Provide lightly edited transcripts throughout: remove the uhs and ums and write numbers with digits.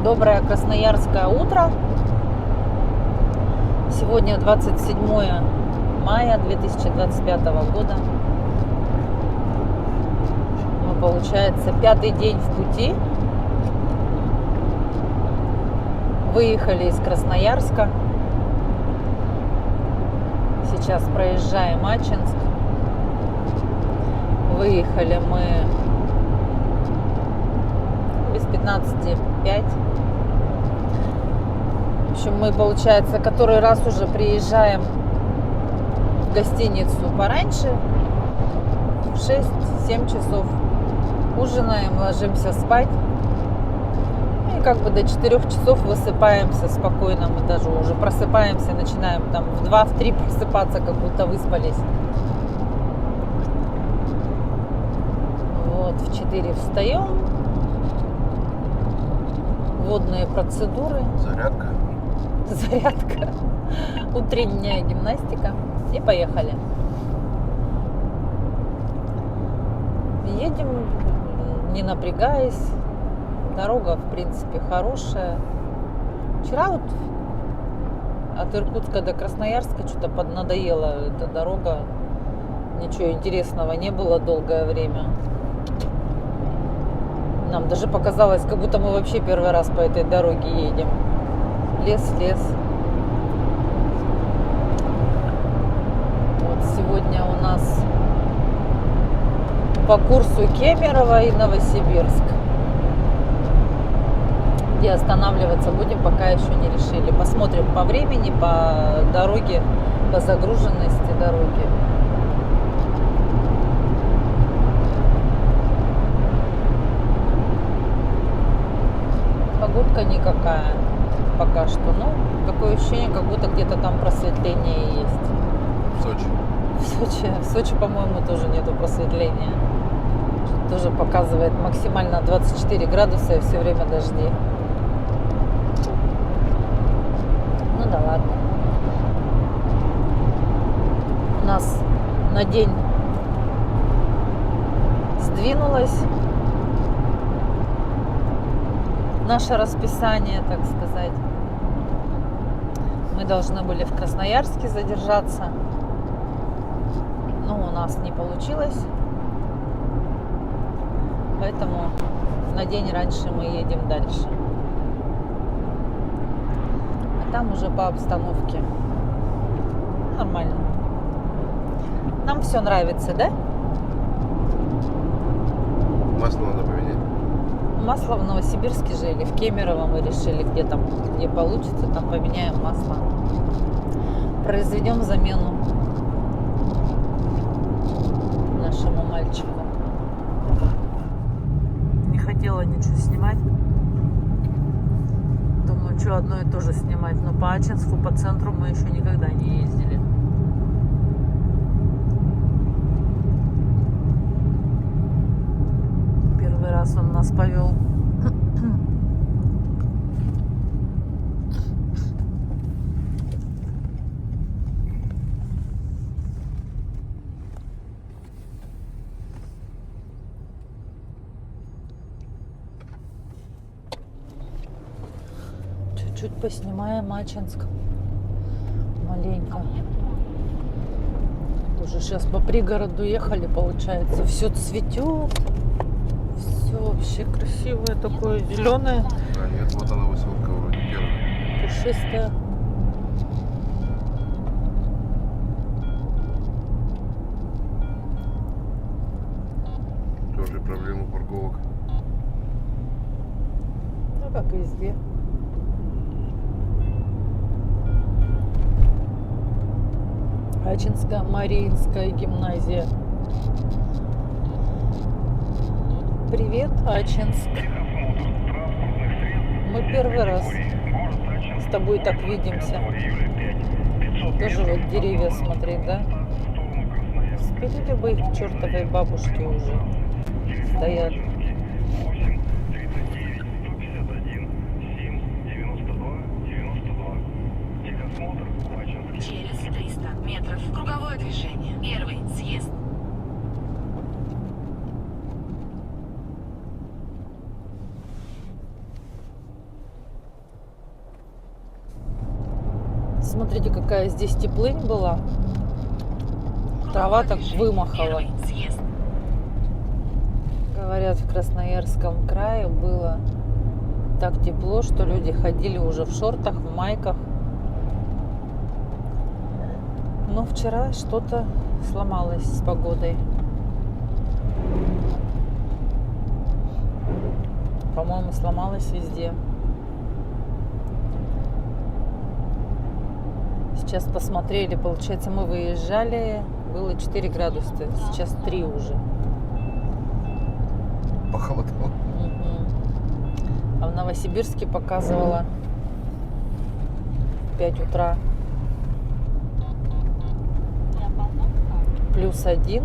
Доброе красноярское утро. Сегодня 27 мая 2025 года. Мы, получается, пятый день в пути. Выехали из Красноярска. Сейчас проезжаем Ачинск. Выехали мы без 15:05. В общем, мы, получается, который раз уже приезжаем в гостиницу пораньше, в 6-7 часов. Ужинаем, ложимся спать. И как бы до 4 часов высыпаемся спокойно. Мы даже уже просыпаемся, начинаем там в 2-3 просыпаться, как будто выспались. Вот, в 4 встаем. Водные процедуры. Зарядка. Утренняя гимнастика. И поехали. Едем, не напрягаясь. Дорога, в принципе, хорошая. Вчера вот от Иркутска до Красноярска что-то поднадоела эта дорога. Ничего интересного не было долгое время. Нам даже показалось, как будто мы вообще первый раз по этой дороге едем. Лес. Вот сегодня у нас по курсу Кемерово и Новосибирск. Где останавливаться будем, пока еще не решили. Посмотрим по времени, по дороге, по загруженности дороги. Погодка никакая пока что. Ну, такое ощущение, как будто где-то там просветление есть. В Сочи, по-моему, тоже нету просветления. Тоже показывает максимально 24 градуса и все время дожди. Ну да ладно. У нас на день сдвинулось наше расписание, так сказать. Мы должны были в Красноярске задержаться, но у нас не получилось. Поэтому на день раньше мы едем дальше. А там уже по обстановке. Нормально. Нам все нравится, да? Масло надо поменять. Масло в Новосибирске же или в Кемерово мы решили, где получится, там поменяем масло. Произведем замену нашему мальчику. Не хотела ничего снимать. Думаю, что одно и то же снимать. Но по Ачинску, по центру мы еще никогда не ездили. Первый раз он нас повел. Чуть поснимаем Ачинск. Маленько. Уже сейчас по пригороду ехали, получается. Все цветет. Все вообще красивое, такое зеленое. А нет, вот она высотка вроде первая. Пушистая. Тоже проблема парковок. Ну, как везде. Ачинская Мариинская гимназия. Привет, Ачинск. Мы первый раз с тобой так видимся. Тоже вот деревья смотреть, да? Спереди бы их к чертовой бабушке уже стоят. Через 300 метров круговое движение. Первый съезд. Посмотрите, какая здесь теплынь была. Трава так вымахала. Первый съезд. Говорят, в Красноярском крае было так тепло, что люди ходили уже в шортах, в майках. Но вчера что-то сломалось с погодой. По-моему, сломалось везде. Сейчас посмотрели, получается, мы выезжали, было 4 градуса, сейчас 3 уже. Похолодало. Мгм. А в Новосибирске показывало 5 утра +1,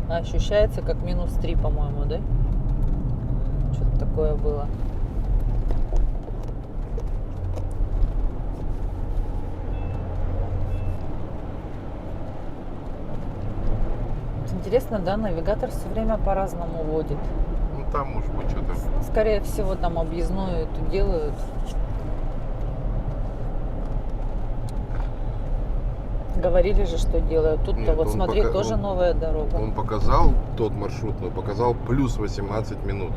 а ощущается как -3, по-моему, да? Что-то такое было. Интересно, да, навигатор все время по-разному водит. Ну там может быть что-то. Ну, скорее всего, там объездную эту делают. Говорили же, что делают. Тут-то Нет, вот он смотри, пока- тоже он- новая дорога. Он показал тот маршрут, но показал плюс 18 минут.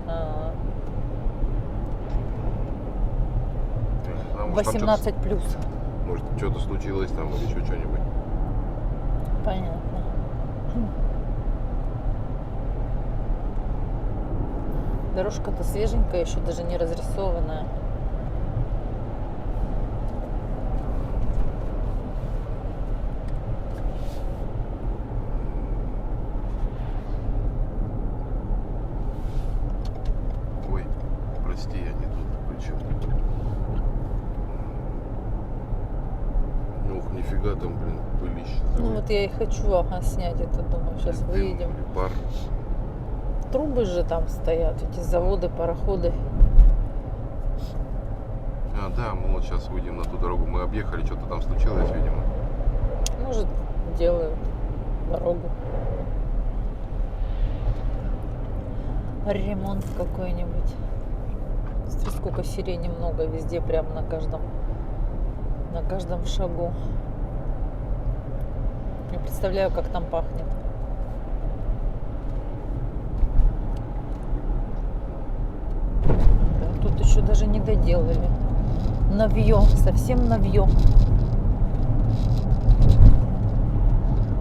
А, А может, там 18 плюс. что-то- Может, что-то случилось там или еще что-нибудь. Понятно. Дорожка-то свеженькая, еще даже не разрисованная. Ой, прости, я не тут включил. Ух, нифига там, блин, пылище. Ну вот я и хочу снять это, думаю, сейчас Дым выедем. или пар. Трубы же там стоят, эти заводы, пароходы. А, да, мы вот сейчас выйдем на ту дорогу. Мы объехали, что-то там случилось, видимо. Может, делают дорогу. Ремонт какой-нибудь. Смотри, сколько сирени много везде, прям на каждом шагу. Я представляю, как там пахнет. Да, тут еще даже не доделали. Навье, совсем навье.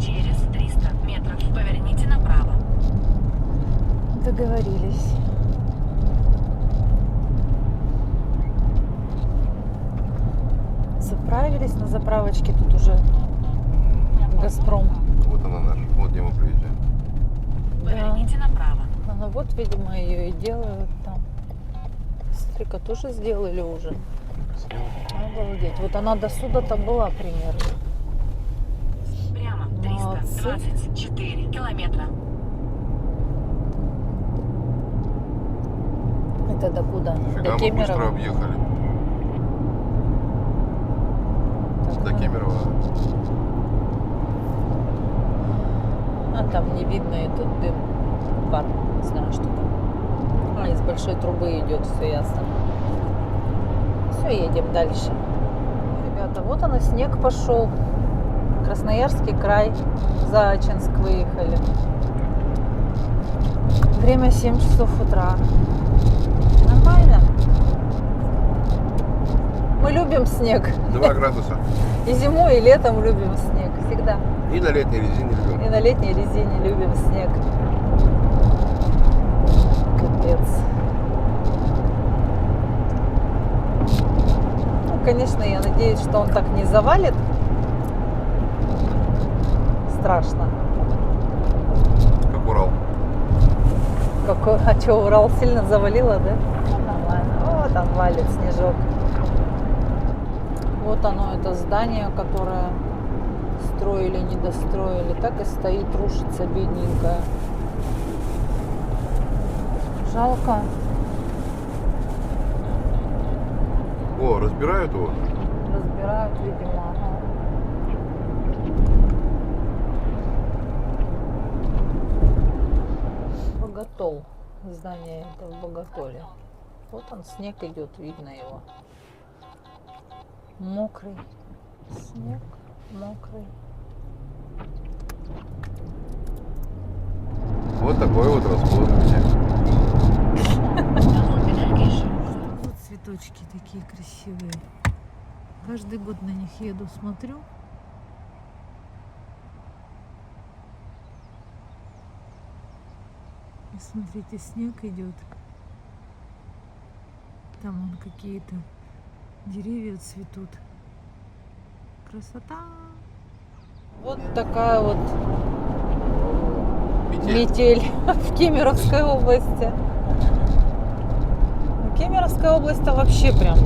Через 300 метров поверните направо. Договорились. Заправились на заправочке, тут уже Газпром. Вот она наша, вот где мы приезжаем. Поверните направо. Ну вот, видимо, ее и делают там. Смотри-ка, тоже сделали уже. Обалдеть. Вот она до суда-то была примерно. Прямо Молодцы. 324 километра. Это до куда? Нифига, До мы быстро Кемерово? объехали. Так, До ну, Кемерово. А там не видно этот дым. Пар. Не знаю, что там. А, из большой трубы идет, все ясно. Все, едем дальше. Ребята, вот он и снег пошел. Красноярский край. Заачинск выехали. Время 7 часов утра. Нормально. Мы любим снег. 2 градуса. И зимой, и летом любим снег. Всегда. И на летней резине И любим. на летней резине любим снег. Капец. Ну, конечно, я надеюсь, что он так не завалит. Страшно. Как Урал. Какой, а что, Урал сильно завалило, да? Нормально. О, там валит снежок. Вот оно, это здание, которое строили, не достроили. Так и стоит, рушится, бедненькое. Жалко. О, разбирают его? Разбирают, видимо. Ага. Боготол. Здание это в Боготоле. Вот он, снег идет, видно его. Мокрый снег, мокрый. Вот такой вот расход у меня. А вот педальки еще. Вот цветочки такие красивые. Каждый год на них еду, смотрю. И смотрите, снег идет. Там вон какие-то деревья цветут. Красота. Вот такая вот метель в Кемеровской области. Кемеровская область-то вообще прям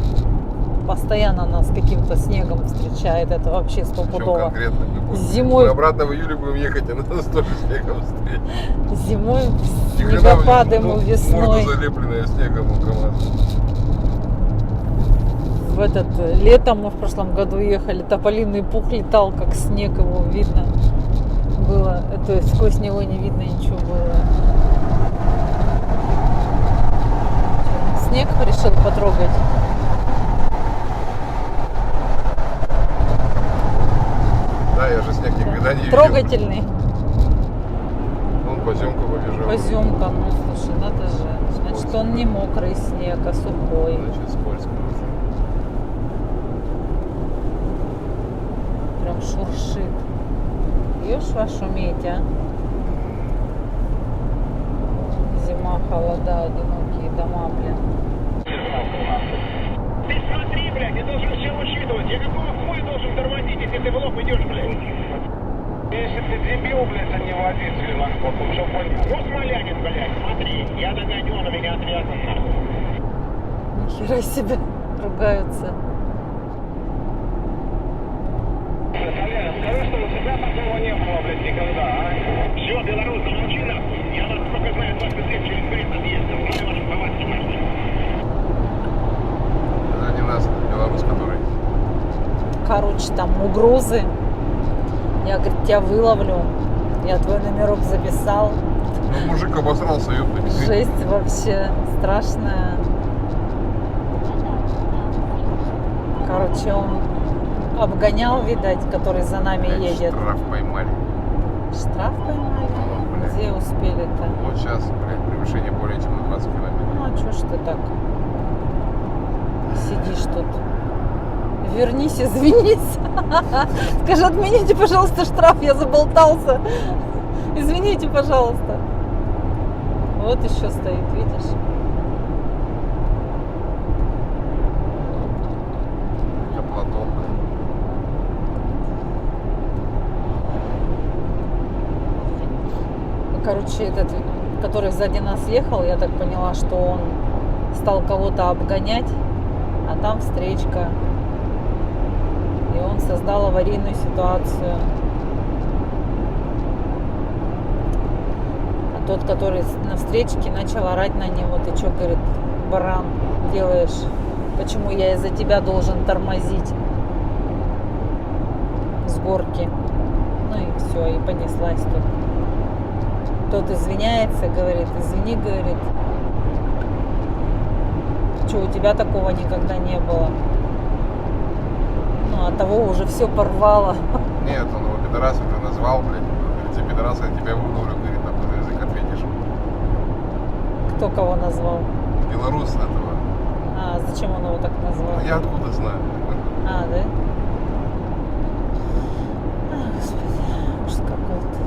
постоянно нас каким-то снегом встречает. Это вообще Причем стопудово. конкретно. Зимой. Мы обратно в июле будем ехать, и нас тоже снегом встретить. Зимой Ни хрена у снегопады, него мы весной. Морда залепленная снегом у КамАЗа. В этот летом мы в прошлом году ехали, тополиный пух летал, как снег, его видно было. То есть сквозь него не видно ничего было. Снег решил потрогать. Да, я же снег никогда не видел. Трогательный. Он поземку побежал. Поземка, ну слушай, надо же. Значит, он не мокрый снег, а сухой. Значит, скользко. Прям шуршит. Ешь вашу медь, а? Зима, холода, одинокие дома, блин. Ты смотри, блядь, ты должен все учитывать. Я какого хуя должен тормозить, если ты в лоб идешь, блядь? Если ты дебил, блядь, а не водитель, нахуй, ты что понял? Ну, смолянин, блядь, смотри, я догоню, он у меня отвязан, нахуй. Нихера себе ругаются. Толян, скажи, что у тебя такого не было, блядь, никогда, а? Все, белорус, замолчи, нахуй. Я вас только знаю 20 лет через грязь отъездил. Знаю вашу повадки, нахуй. Это не нас, белорус, который. Короче, там угрозы. Я, говорит, тебя выловлю. Я твой номерок записал. Ну, мужик обосрался, ёпта. Жесть вообще страшная. Короче, он обгонял, видать, который за нами едет. Штраф поймали. Штраф поймали? Где успели-то? Вот сейчас, блядь, превышение более чем на 20 километров. Ну, а чё ж ты так сидишь тут? Вернись, извинись. Скажи, отмените, пожалуйста, штраф, я заболтался. Извините, пожалуйста. Вот еще стоит, видишь? Это Платон, блядь. Короче, этот, который сзади нас ехал, я так поняла, что он стал кого-то обгонять, а там встречка. И он создал аварийную ситуацию. А тот, который на встречке, начал орать на него. Ты что, говорит, баран, делаешь? Почему я из-за тебя должен тормозить с горки? Ну и все, и понеслась тут. Тот извиняется, говорит, извини, говорит. Что, у тебя такого никогда не было? Ну, а того уже все порвало. Нет, он его пидорасом ты назвал, блядь. Говорит, тебе пидораса, я тебя выдавлю, говорит, на какой язык ответишь. Кто кого назвал? Белорус этого. А, зачем он его так назвал? Ну, я откуда знаю? А, да? А, господи, ужас какой-то.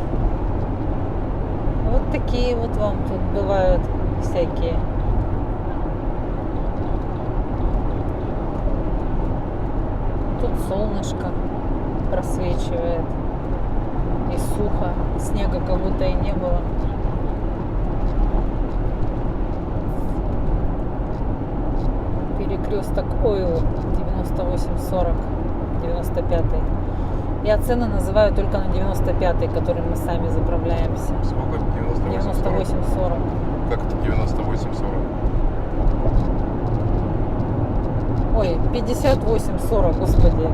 Вот такие вот вам тут бывают всякие. Тут солнышко просвечивает. И сухо. Снега как будто и не было. Перекресток Ойл 9840, 95-й. Я цены называю только на 95-й, которым мы сами заправляемся. Сколько? 9840. Как это 98-40? Ой, 5840, господи.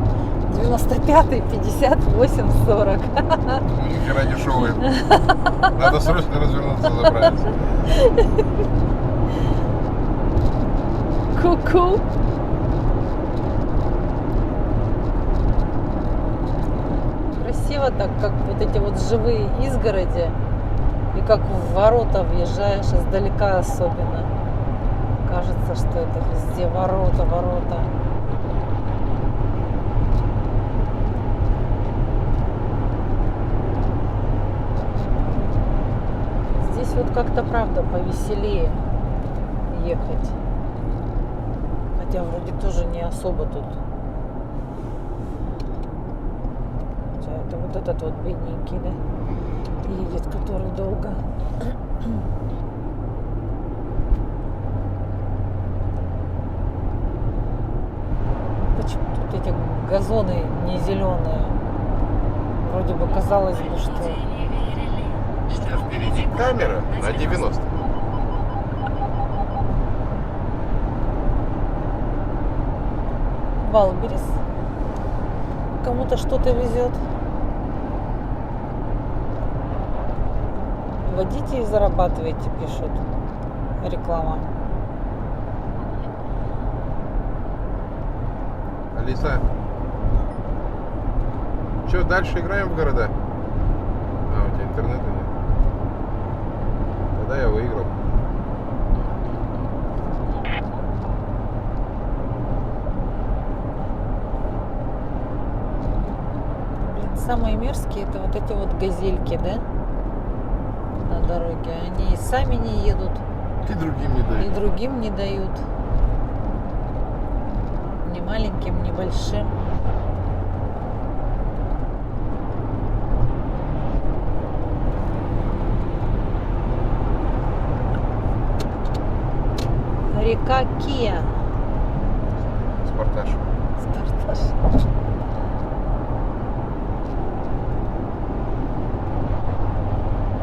95-й, 5840. Ну, ни хера дешевые. Надо срочно развернуться, заправиться. Ку-ку. красиво, так как вот эти вот живые изгороди. И как в ворота въезжаешь издалека особенно. Кажется, что это везде ворота, ворота. Здесь вот как-то правда повеселее ехать. Хотя вроде тоже не особо тут. Хотя это вот этот вот бедненький, да? Едет, который долго. Почему тут эти газоны не зеленые? Вроде бы казалось бы, что... Что впереди камера на 90. Валберис. Кому-то что-то везет. Водите и зарабатывайте, пишут. Реклама. Алиса, что, дальше играем в города? А, у тебя интернета нет? Тогда я выиграл. Блин, самые мерзкие это вот эти вот газельки, да? На дороге. Они и сами не едут, И другим не и дают. другим не дают. Ни маленьким, ни большим. Река Кия. Спарташ. Спарташ.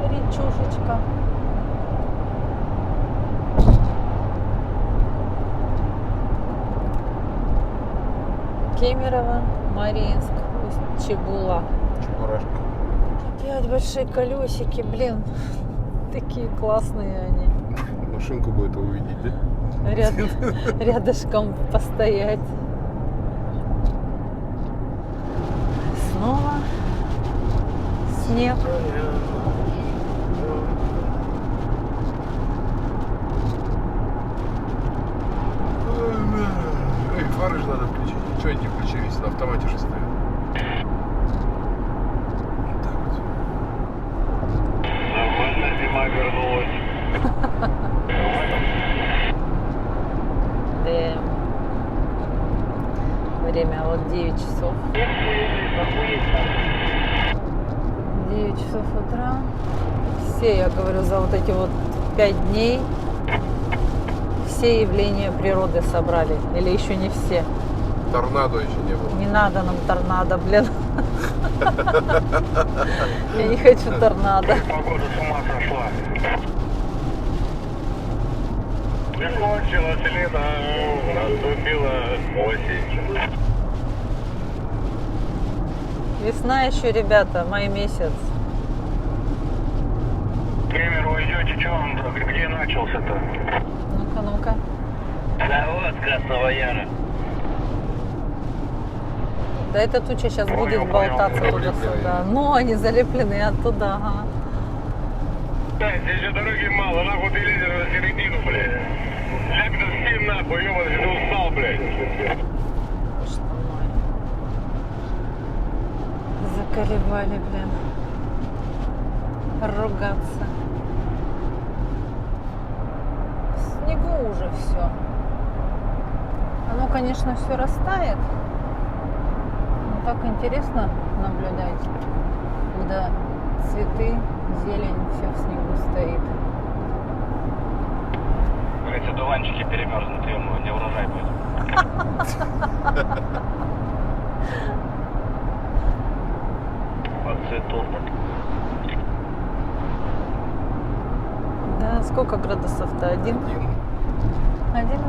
Речушечка. Кемерово, Мариинск, Усть-Чебула. Чебурашка. Опять большие колесики, блин. Такие классные они. Машинку будет увидеть, да? Рядышком постоять. Снова снег. Эй, фары же надо включить. Чего они не включились? На автомате же стоят. Вот так вот. Нормально, зима вернулась. Время вот 9 часов. 9 часов утра. Все, я говорю, за вот эти вот 5 дней все явления природы собрали. Или еще не все. Торнадо еще не было. Не надо нам торнадо, блин. Я не хочу торнадо. Погода с ума сошла. Закончилась лето, наступила осень. Весна еще, ребята, май месяц. К Кемеру идете, что он, где начался-то? Ну-ка, ну-ка. Завод Красного Яра. Да эта туча сейчас Понял, будет понял. болтаться Залепленные. туда-сюда. Ну, они залеплены оттуда, ага. Да, здесь же дороги мало, нахуй ты лезешь на середину, блядь. Ляпина всем нахуй, ёбаный, ты устал, блядь. Что мой. Заколебали, блин. Ругаться. В снегу уже все. Оно, конечно, все растает. Но так интересно наблюдать, когда цветы, зелень, все в снегу стоит. Эти дуванчики перемерзнут, ему не урожай будет. Подцветут. Да, сколько градусов-то? 1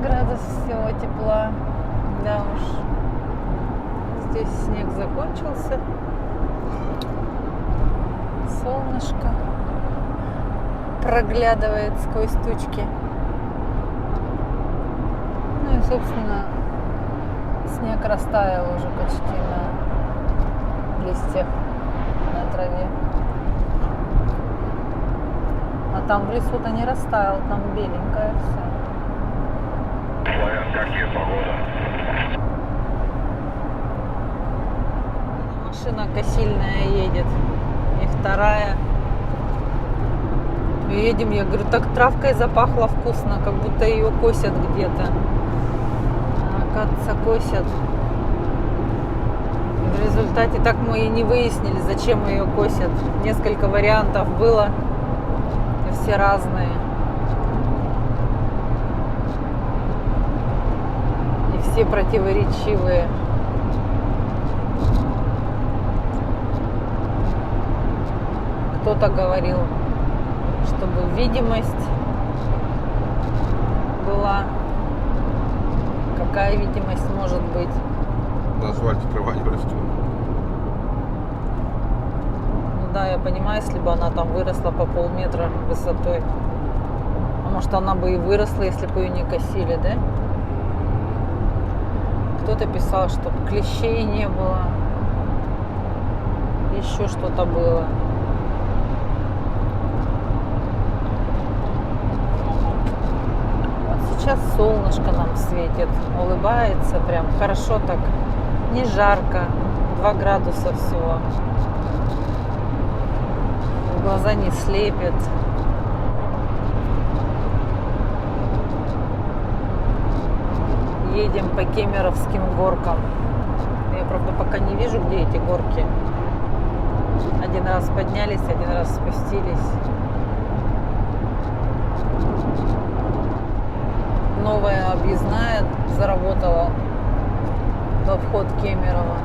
градус всего тепла. Да уж. Здесь снег закончился. Солнышко проглядывает сквозь тучки. Ну и, собственно, снег растаял уже почти на листьях. траве. А там в лесу-то не растаял, там беленькое все. Славян, какие погода? Машина косильная едет. И вторая. И едем, я говорю, так травкой запахло вкусно, как будто ее косят где-то. А оказывается, косят. И в результате так мы и не выяснили, зачем ее косят. Несколько вариантов было. И все разные. И все противоречивые. Кто-то говорил, чтобы видимость была. Какая видимость может быть? На асфальте трава не растет. Ну да, я понимаю, если бы она там выросла по полметра высотой. А может, она бы и выросла, если бы ее не косили, да? Кто-то писал, чтобы клещей не было. Еще что-то было. Сейчас солнышко нам светит, улыбается прям хорошо так, не жарко, 2 градуса всего. Глаза не слепят. Едем по Кемеровским горкам. Я, правда, пока не вижу, где эти горки. Один раз поднялись, один раз спустились. Новая объездная заработала во вход Кемерово.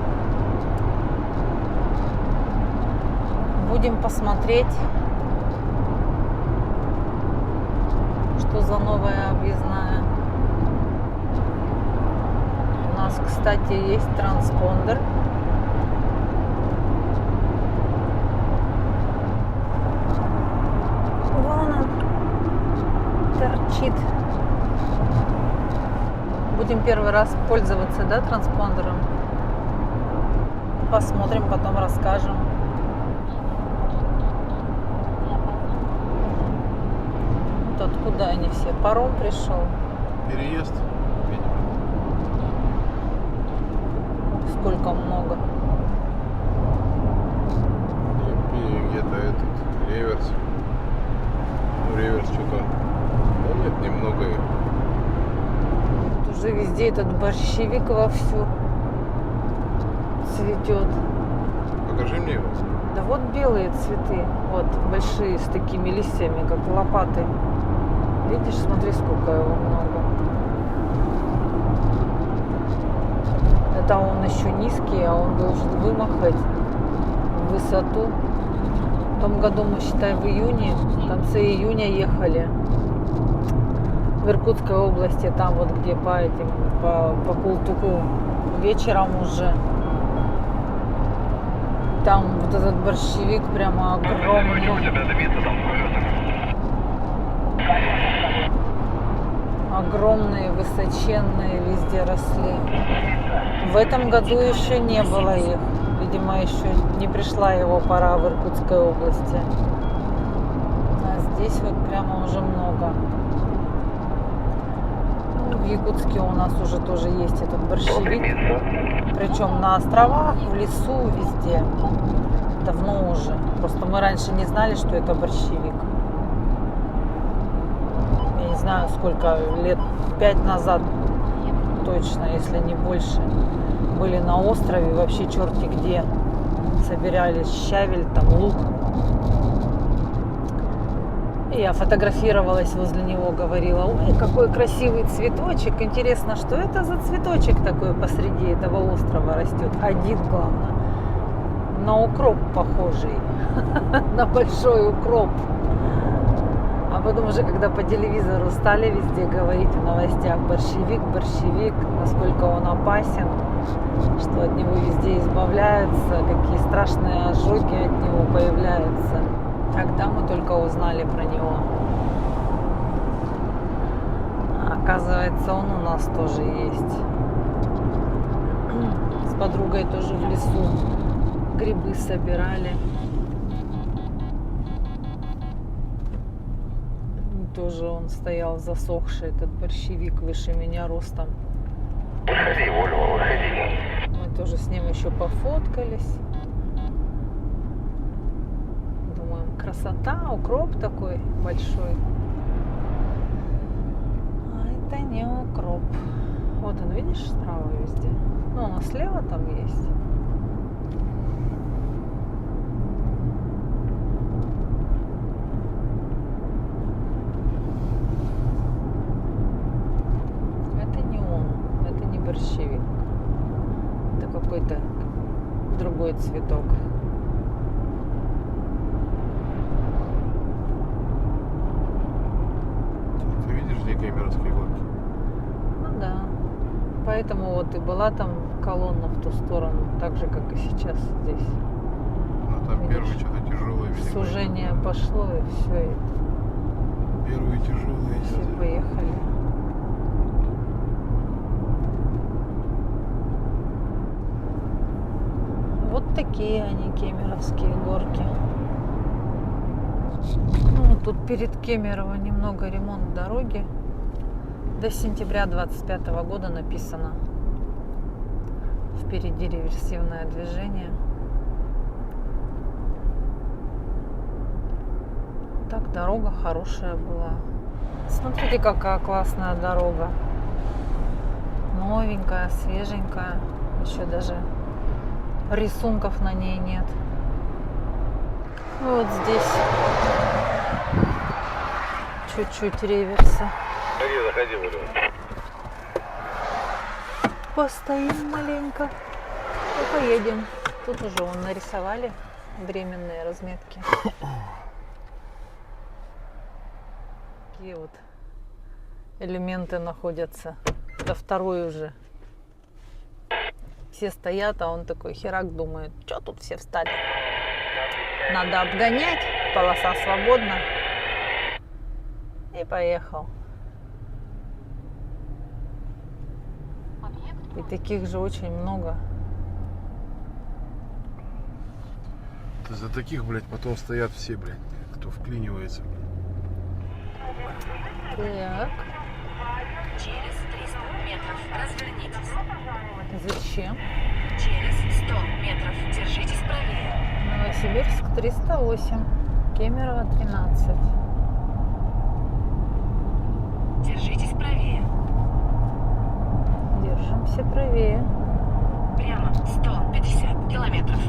Будем посмотреть, что за новая объездная. У нас, кстати, есть транспондер. Вон он торчит. Будем первый раз пользоваться, да, транспондером. Посмотрим, потом расскажем. Вот откуда они все? Паром пришел. Переезд, видимо. Сколько много. И где-то этот реверс. Ну, реверс что-то. Да нет, немного их. Уже везде этот борщевик вовсю цветет. Покажи мне его. Да вот белые цветы, вот большие, с такими листьями, как лопаты. Видишь, смотри, сколько его много. Это он еще низкий, а он должен вымахать в высоту. В том году мы, считай, в июне, в конце июня ехали в Иркутской области, там вот где по этим, по Култуку, вечером уже. Там вот этот борщевик прямо огромный. Огромные, высоченные везде росли. В этом году еще не было их. Видимо, еще не пришла его пора в Иркутской области. А здесь вот прямо уже много. В Якутске у нас уже тоже есть этот борщевик. Причем на островах, в лесу, везде. Давно уже. Просто мы раньше не знали, что это борщевик. Я не знаю, сколько лет, 5 назад точно, если не больше. Были на острове, вообще черти где. Собирали щавель, там лук. И я фотографировалась возле него, говорила: ой, какой красивый цветочек. Интересно, что это за цветочек такой посреди этого острова растет? Один, главное. На укроп похожий. На большой укроп. А потом уже, когда по телевизору стали везде говорить в новостях: борщевик, борщевик, насколько он опасен, что от него везде избавляются, какие страшные ожоги от него появляются. Тогда мы только узнали про него. А оказывается, он у нас тоже есть. С подругой тоже в лесу грибы собирали. тоже он стоял засохший, этот борщевик выше меня ростом. Выходи, Вольво, выходи. Мы тоже с ним еще пофоткались. Думаем, красота, укроп такой большой. А это не укроп. Вот он, видишь, справа везде. Ну, он слева там есть. Это не он, это не борщевик. Это какой-то другой цветок. Ты видишь, где Кемеровские горки? Ну да. Поэтому вот и была там колонна в ту сторону, так же, как и сейчас здесь. Ну там Видишь? первый что-то тяжелое. видимо. Сужение пошло, и все, Первые тяжелые. все поехали. Вот такие они, Кемеровские горки. Ну, тут перед Кемерово немного ремонт дороги. До сентября 25 года написано. Впереди реверсивное движение. Так, дорога хорошая была. Смотрите, какая классная дорога. Новенькая, свеженькая. Еще даже рисунков на ней нет. Вот здесь чуть-чуть реверса. Заходи, Вольво. Постоим маленько и поедем. Тут уже вон нарисовали временные разметки. Такие вот элементы находятся. Это второй уже. Все стоят, а он такой херак думает, что тут все встали? Надо обгонять, полоса свободна. И поехал. И таких же очень много. Да за таких, блядь, потом стоят все, блядь, кто вклинивается. Так, Через 300 метров развернитесь. зачем? Через 100 метров держитесь правее. Новосибирск 308, Кемерово 13. Держитесь правее. Держимся правее. Прямо 150 километров.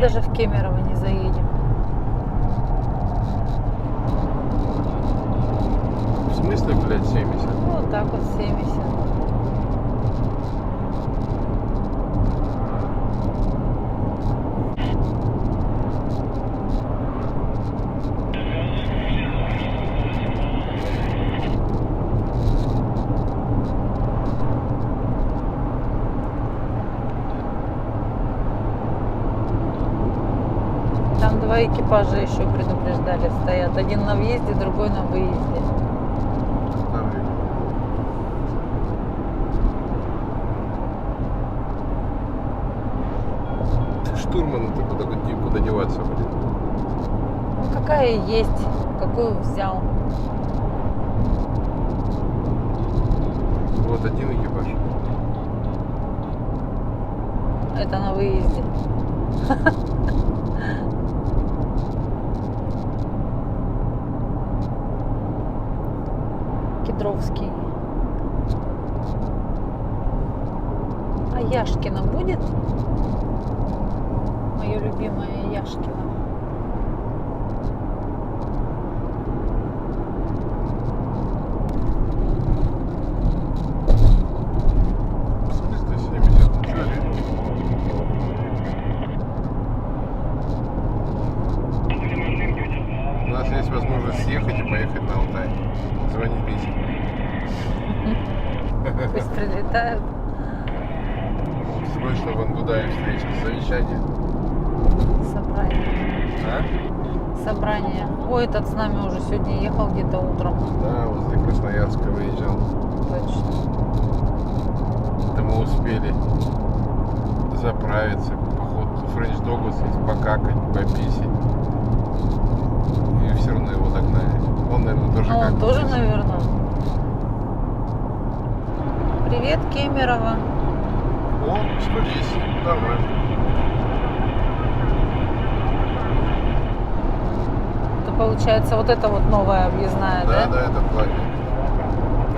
Даже в Кемерово не заедем. В смысле, блядь, 70? Вот так вот 70. Там два экипажа еще предупреждали, стоят. Один на въезде, другой на выезде. Ставлю. Штурман, ты куда деваться, блин? Ну какая есть, какую взял. Вот один экипаж. Это на выезде. Кедровский. А Яшкина будет? Мое любимое Яшкино. В смысле 70? Ничего ли? У нас есть возможность съехать и поехать на Алтай. Звони Писе. Пусть прилетают. Срочно в Ангудае встреча. Совещание. Собрание. А? Собрание. Ой, этот с нами уже сегодня ехал где-то утром. Да, возле Красноярска выезжал. Точно. Это мы успели заправиться, походу френч-догу съесть, покакать, пописить. И все равно тоже Ну, как он бы тоже, здесь. наверное. Привет, Кемерово. О, 110. Нормально. Это получается вот эта вот новая объездная, Да, да? да, это платник.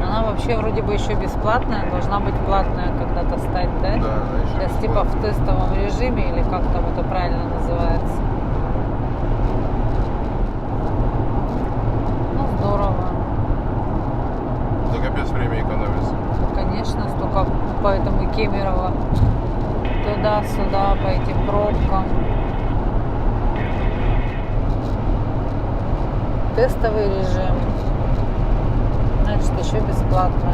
Она вообще вроде бы еще бесплатная, должна быть платная когда-то стать, да? Да, она еще Сейчас типа в тестовом режиме или как там это правильно называется. Ну здорово. Да капец, время экономится. Конечно, столько поэтому Кемерово туда-сюда по этим пробкам. Тестовый режим. Значит, еще бесплатно.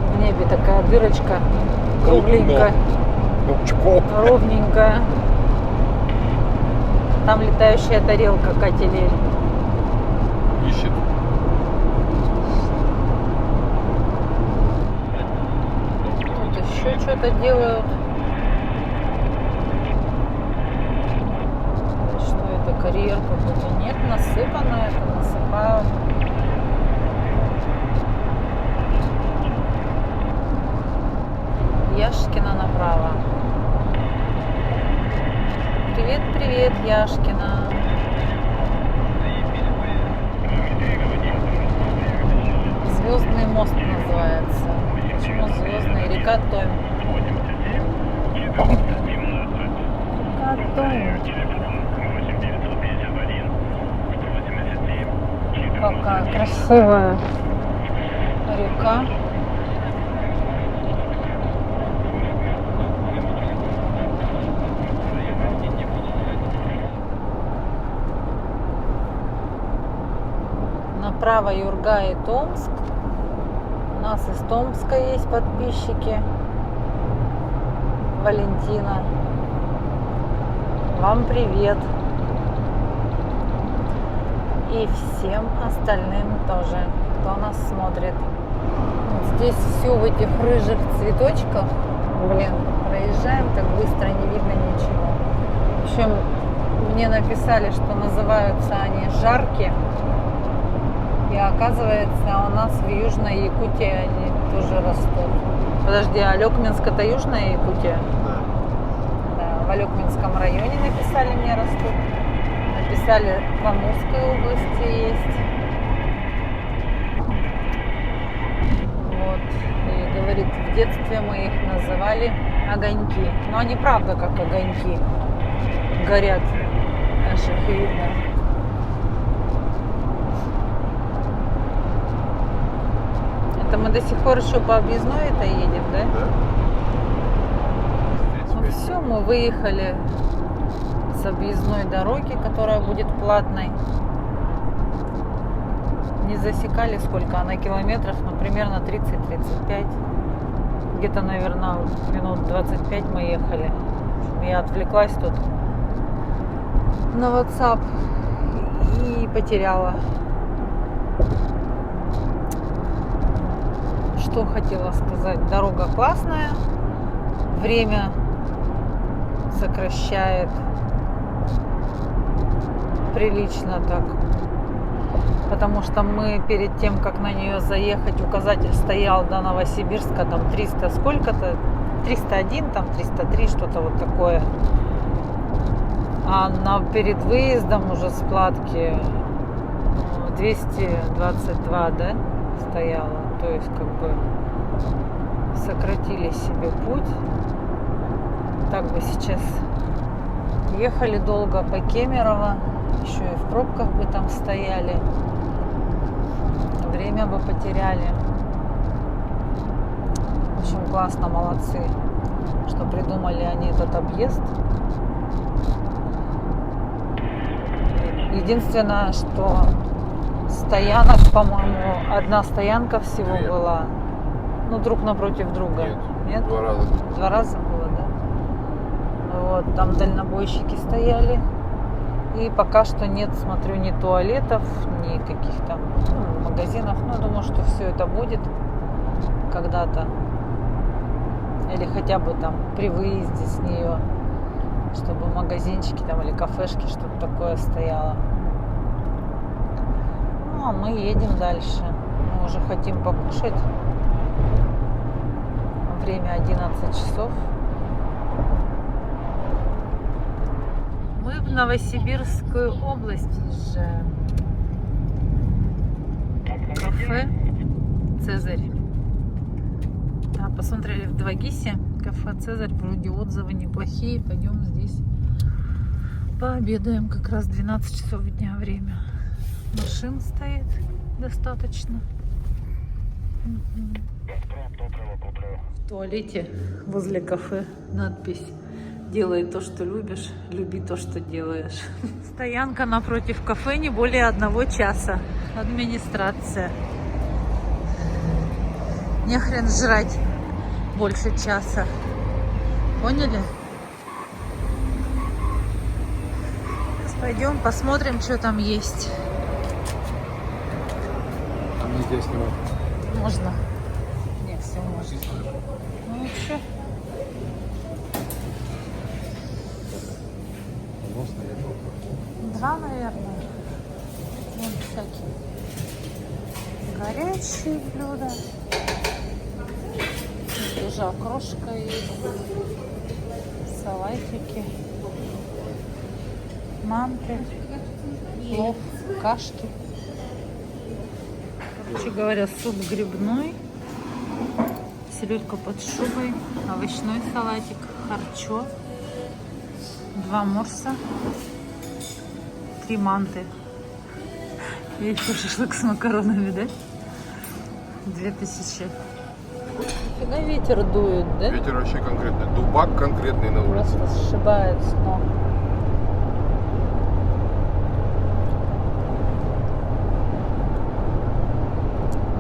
В небе такая дырочка кругленькая, ровненькая. Там летающая тарелка Катилель. Ищет. Тут еще что-то делают. Что это, карьер какой-то? Нет, насыпано это, насыпают. Яшкина направо. Привет, привет, Яшкина. Звездный мост называется. Почему звездный? Река Томь. Река Томь. Какая красивая река. Направо Юрга и Томск. У нас из Томска есть подписчики. Валентина. Вам привет. И всем остальным тоже, кто нас смотрит. Вот здесь все в этих рыжих цветочках. Блин, проезжаем так быстро, не видно ничего. В общем, мне написали, что называются они жарки. И оказывается, у нас в Южной Якутии они тоже растут. Подожди, а Алекминск это Южная Якутия? Да. Да, в Алекминском районе написали, мне растут. Написали, в Амурской области есть. Вот. И говорит, в детстве мы их называли огоньки. Но они правда как огоньки. Горят. Аж их видно. Это мы до сих пор еще по объездной это едем, да? Да. Ну все, мы выехали с объездной дороги, которая будет платной. Не засекали, сколько она километров, но примерно 30-35. Где-то, наверное, минут 25 мы ехали. Я отвлеклась тут на WhatsApp и потеряла. Что хотела сказать? Дорога классная, время сокращает прилично так, потому что мы перед тем, как на нее заехать, указатель стоял до Новосибирска, там 300 сколько-то, 301, там 303, что-то вот такое. А перед выездом уже с платки 222, да, стояло. То есть как бы сократили себе путь. Так бы сейчас ехали долго по Кемерово, еще и в пробках бы там стояли, время бы потеряли. В общем, классно, молодцы, что придумали они этот объезд. Единственное, что стоянок, по-моему, одна стоянка всего Две. была. Ну, друг напротив друга. Нет. 2 раза. 2 раза было, да? Вот, там дальнобойщики стояли. И пока что нет, смотрю, ни туалетов, ни каких-то магазинов. Ну, я думаю, что все это будет когда-то. Или хотя бы там при выезде с нее. чтобы магазинчики там или кафешки, что-то такое стояло. Ну, а мы едем дальше. Мы уже хотим покушать. Время 11 часов. Мы в Новосибирскую область въезжаем. Кафе «Цезарь». Да, посмотрели в 2GIS. Кафе «Цезарь». Вроде отзывы неплохие. Пойдем здесь пообедаем. Как раз 12 часов дня время. Машин стоит достаточно. В туалете возле кафе надпись «Делай то, что любишь, люби то, что делаешь». Стоянка напротив кафе не более 1 часа. Администрация. Не хрен жрать больше часа. Поняли? Сейчас пойдем посмотрим, что там есть. Нельзя снимать. Можно? Не, все можно. Ну и что? Два, наверное. Вон всякие горячие блюда. Тут уже окрошка есть. Салатики. Манты. Плов. Кашки. Короче говоря, суп грибной. Селедка под шубой. Овощной салатик. Харчо. 2 морса. 3 манты. И еще шашлык с макаронами, да? 2000. Нифига ветер дует, да? Ветер вообще конкретный. Дубак конкретный на улице. Просто сшибает с ног.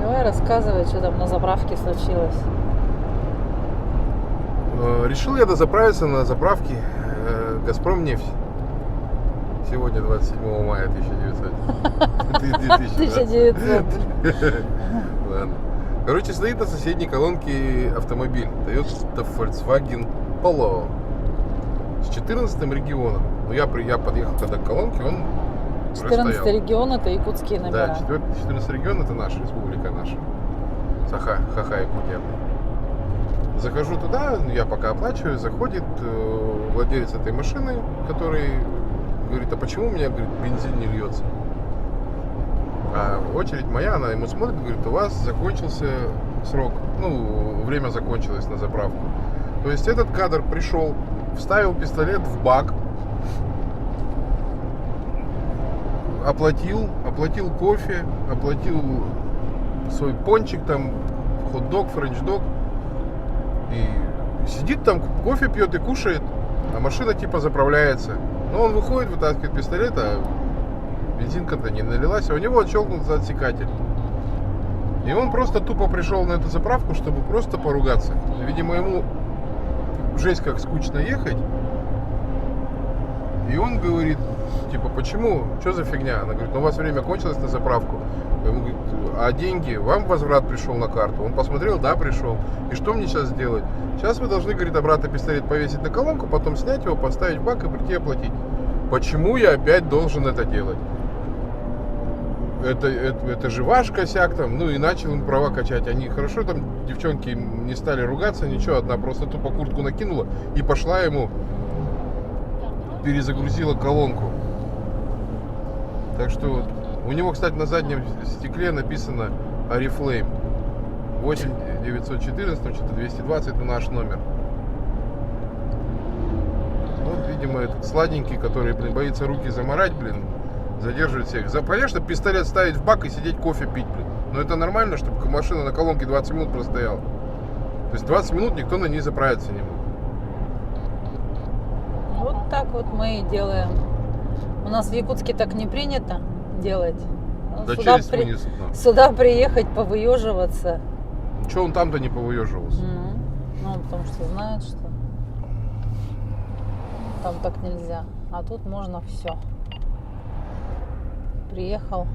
Давай рассказывай, что там на заправке случилось. Решил я дозаправиться на заправке «Газпром нефть». Сегодня 27 мая 1900. Ладно. Короче, стоит на соседней колонке автомобиль Toyota Volkswagen Polo с 14 регионом. Но я подъехал когда к колонке, он 14 стоял. регион — это якутские номера. Да, 14 регион — это наша республика, наша. Саха-Якутия. Захожу туда, я пока оплачиваю, заходит владелец этой машины, который говорит: а почему у меня, говорит, бензин не льется? А очередь моя, она ему смотрит, говорит: у вас закончился срок, время закончилось на заправку. То есть этот кадр пришел, вставил пистолет в бак, оплатил кофе, оплатил свой пончик, там, хот-дог, френч-дог, и сидит там, кофе пьет и кушает, а машина типа заправляется. Но он выходит, вытаскивает пистолет, а бензинка-то не налилась, а у него отщелкнутся отсекатель. И он просто тупо пришел на эту заправку, чтобы просто поругаться. Видимо, ему жесть как скучно ехать. И он говорит, типа: почему? Что за фигня? Она говорит: у вас время кончилось на заправку. Ему говорит: а деньги? Вам возврат пришел на карту? Он посмотрел: да, пришел. И что мне сейчас делать? Сейчас вы должны, говорит, обратно пистолет повесить на колонку, потом снять его, поставить в бак и прийти оплатить. Почему я опять должен это делать? Это же ваш косяк там. И начал им права качать. Они хорошо там, девчонки, не стали ругаться, ничего. Одна просто тупо куртку накинула и пошла ему, перезагрузила колонку. Так что у него, кстати, на заднем стекле написано Oriflame 8914, что-то 220, это наш номер. Вот, видимо, этот сладенький, который, боится руки заморать, задерживает всех. Конечно, пистолет ставить в бак и сидеть кофе пить, Но это нормально, чтобы машина на колонке 20 минут простояла. То есть 20 минут никто на ней заправиться не может. Вот так вот мы и делаем. У нас в Якутске так не принято делать. Да через вынесут нам. Сюда приехать, повыеживаться. Чего он там-то не повыеживался? Потому что знают, что там так нельзя. А тут можно все. Приехал,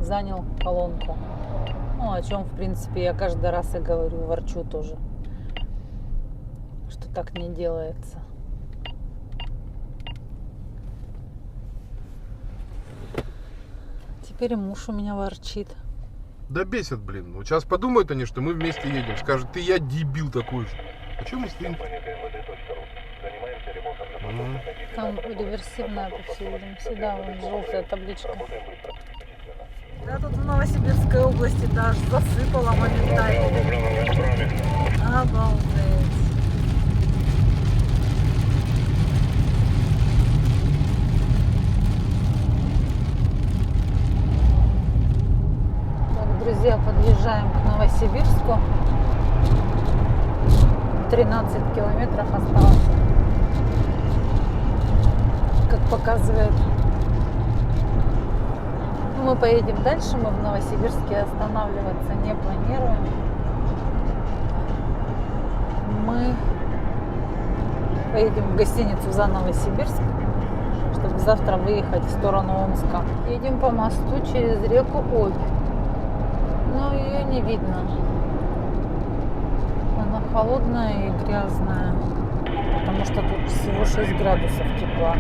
занял колонку. О чем, в принципе, я каждый раз и говорю, ворчу тоже, что так не делается. теперь и муж у меня ворчит. Да бесит, блин. Вот сейчас подумают они, что мы вместе едем. Скажут, ты я дебил такой же. А чем мы стоим? Там реверсивная, по всей видимости. Да, вон желтая табличка. Да, тут в Новосибирской области даже засыпало моментально. Обалдеть. Так, друзья, подъезжаем к Новосибирску. 13 километров осталось. Как показывает. Мы поедем дальше, мы в Новосибирске останавливаться не планируем. Мы поедем в гостиницу за Новосибирск, чтобы завтра выехать в сторону Омска. Едем по мосту через реку Обь. Но ее не видно. Она холодная и грязная, потому что тут всего 6 градусов тепла.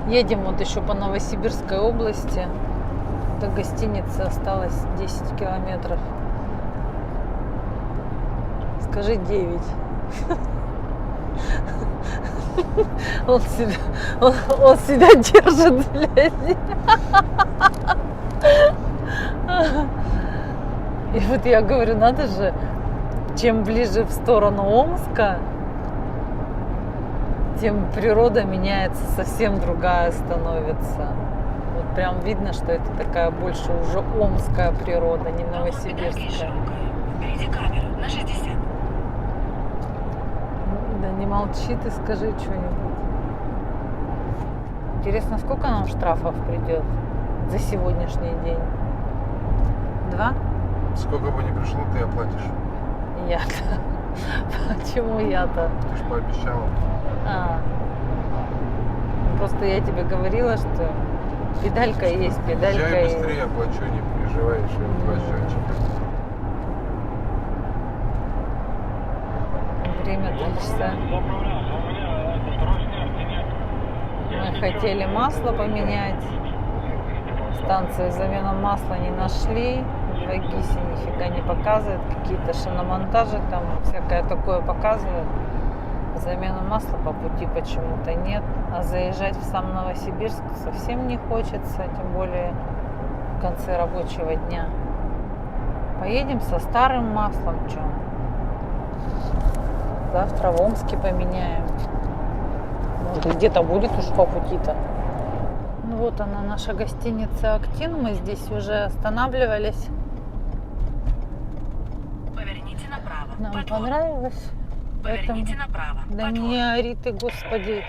Едем вот еще по Новосибирской области. До гостиницы осталось 10 километров. Скажи 9. Он себя держит, блядь. И вот я говорю, надо же, чем ближе в сторону Омска, тем природа меняется, совсем другая становится. Вот прям видно, что это такая больше уже омская природа, не новосибирская. Впереди камера на 60. Да не молчи ты, скажи что-нибудь. Интересно, сколько нам штрафов придет за сегодняшний день? 2? Сколько бы ни пришло, ты оплатишь. Я-то. Почему я-то? Ты же пообещала. Просто я тебе говорила, что педалька есть, педалька Езжай есть. быстрее, оплачу, не переживай, еще 2 счетчика. Время 3 часа. Мы хотели масло поменять. Станцию замена масла не нашли. В Агисе нифига не показывает. Какие-то шиномонтажи там всякое такое показывает. Замену масла по пути почему-то нет. А заезжать в сам Новосибирск совсем не хочется. Тем более в конце рабочего дня. Поедем со старым маслом. Чё? Завтра в Омске поменяем. Вот где-то будет уж по пути-то. Ну вот она, наша гостиница «Актин». Мы здесь уже останавливались. Поверните направо. Нам Подвод. понравилось. Поверните направо. Да Подвод. не ори ты, господи.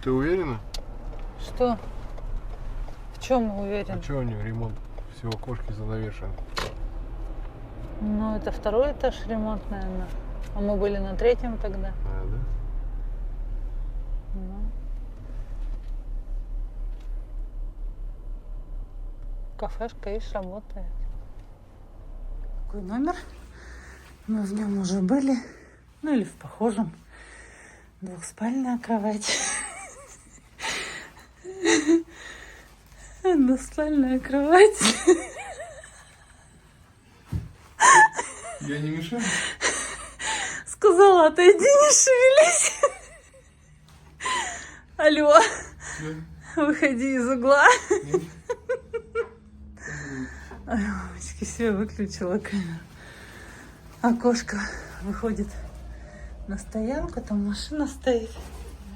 Ты уверена? Что? В чем уверен? А что у него ремонт? Всего окошки занавешены. Ну, это второй этаж ремонт, наверное. А мы были на 3-м тогда. А, да? Ну. Кафешка, видишь, работает. Какой номер? Мы в нем уже были. Ну или в похожем. Двухспальная кровать. Двуспальная кровать. Я не мешаю? Сказала, отойди, не шевелись. Алло, выходи из угла. Ой, мамочки, все, выключила камеру. Окошко выходит на стоянку, там машина стоит.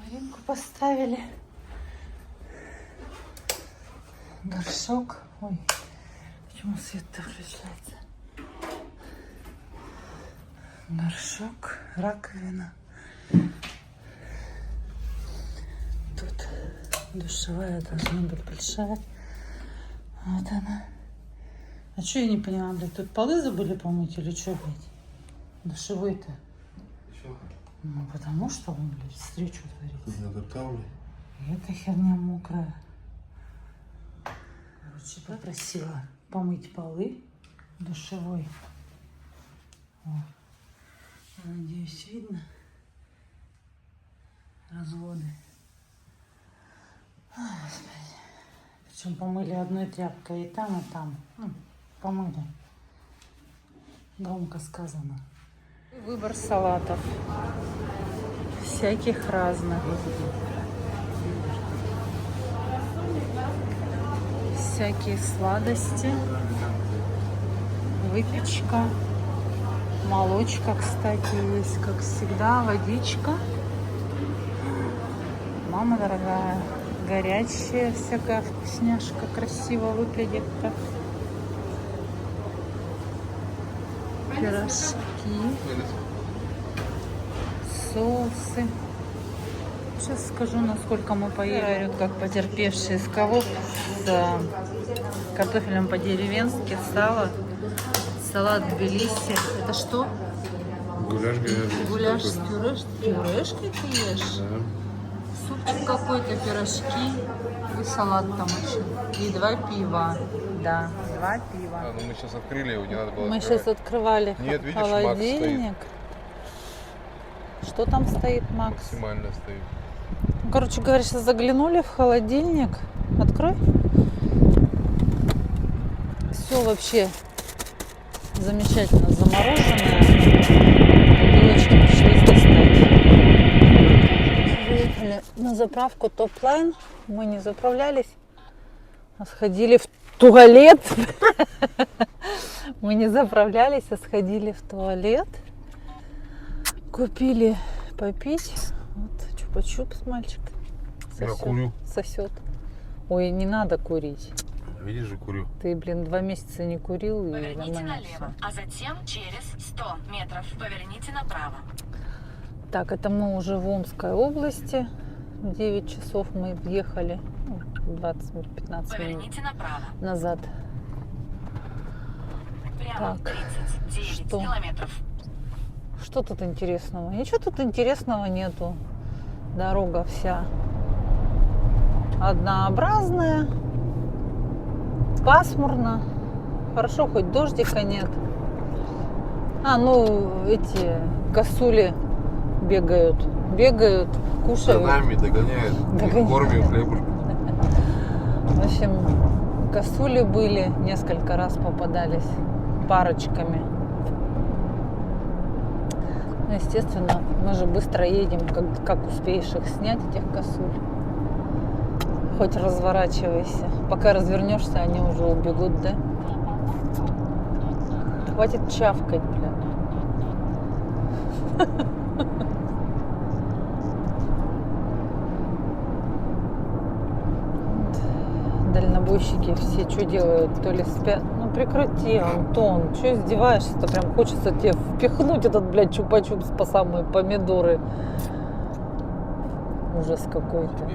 Маринку поставили. Горшок. Ой, почему свет-то включается? Горшок, раковина. Тут душевая должна быть большая. Вот она. А что я не поняла, блядь, тут полы забыли помыть или что, блядь? Душевой-то. Еще. Ну, потому что он, блядь, встречу творит. Тут надо тавли. И эта херня мокрая. Короче, попросила помыть полы душевой. Вот. Надеюсь, видно разводы. Ой, Господи. Причем помыли одной тряпкой и там, и там. Ну, помыли. Громко сказано. Выбор салатов. Всяких разных. Всякие сладости. Выпечка. Молочка, кстати, есть, как всегда. Водичка. Мама дорогая. Горячая всякая вкусняшка. Красиво выглядит так. Пирожки. Соусы. Сейчас скажу, насколько мы поели. Как потерпевшие с кого? С картофелем по-деревенски, сало, салат Тбилиси. Это что? Гуляш говяжий. Гуляш с пюрешкой ты ешь? Да. Супчик какой-то, пирожки и салат там еще. И 2 пива. Да, 2 пива. А, ну мы сейчас открыли его, не надо было Мы открывать. сейчас открывали Нет, видишь, холодильник. Что там стоит, Макс? Максимально стоит. Ну, короче говоря, сейчас заглянули в холодильник. Открой. Все вообще замечательно замороженное. Бутылочки пришлось достать. Заехали на заправку Топ-Лайн. Мы не заправлялись, а сходили в туалет. Мы не заправлялись, а сходили в туалет. Купили попить. Вот чупа-чупс мальчик Я курю. сосет. Ой, не надо курить. Видишь же, курю. Ты, 2 месяца не курил и Поверните нормально налево, всё. а затем через 100 метров поверните направо. Так, это мы уже в Омской области. В 9 часов мы въехали. 20-15 минут Поверните направо. назад. Прямо Так, 39 что? километров. Что тут интересного? Ничего тут интересного нету. Дорога вся однообразная. Пасмурно. Хорошо, хоть дождика нет. А, ну, эти косули бегают. Бегают, За кушают. нами догоняют. Догоняют. Кормим хлебушком. В общем, косули были, несколько раз попадались парочками. Ну, естественно, мы же быстро едем, как успеешь их снять, этих косуль. Хоть разворачивайся. Пока развернешься, они уже убегут, да? Хватит чавкать, блин. Дальнобойщики все что делают? То ли спят. Ну прекрати, Антон. Что издеваешься-то? Прям хочется тебе впихнуть этот, блядь, чупа-чупс по самые помидоры. Ужас какой-то.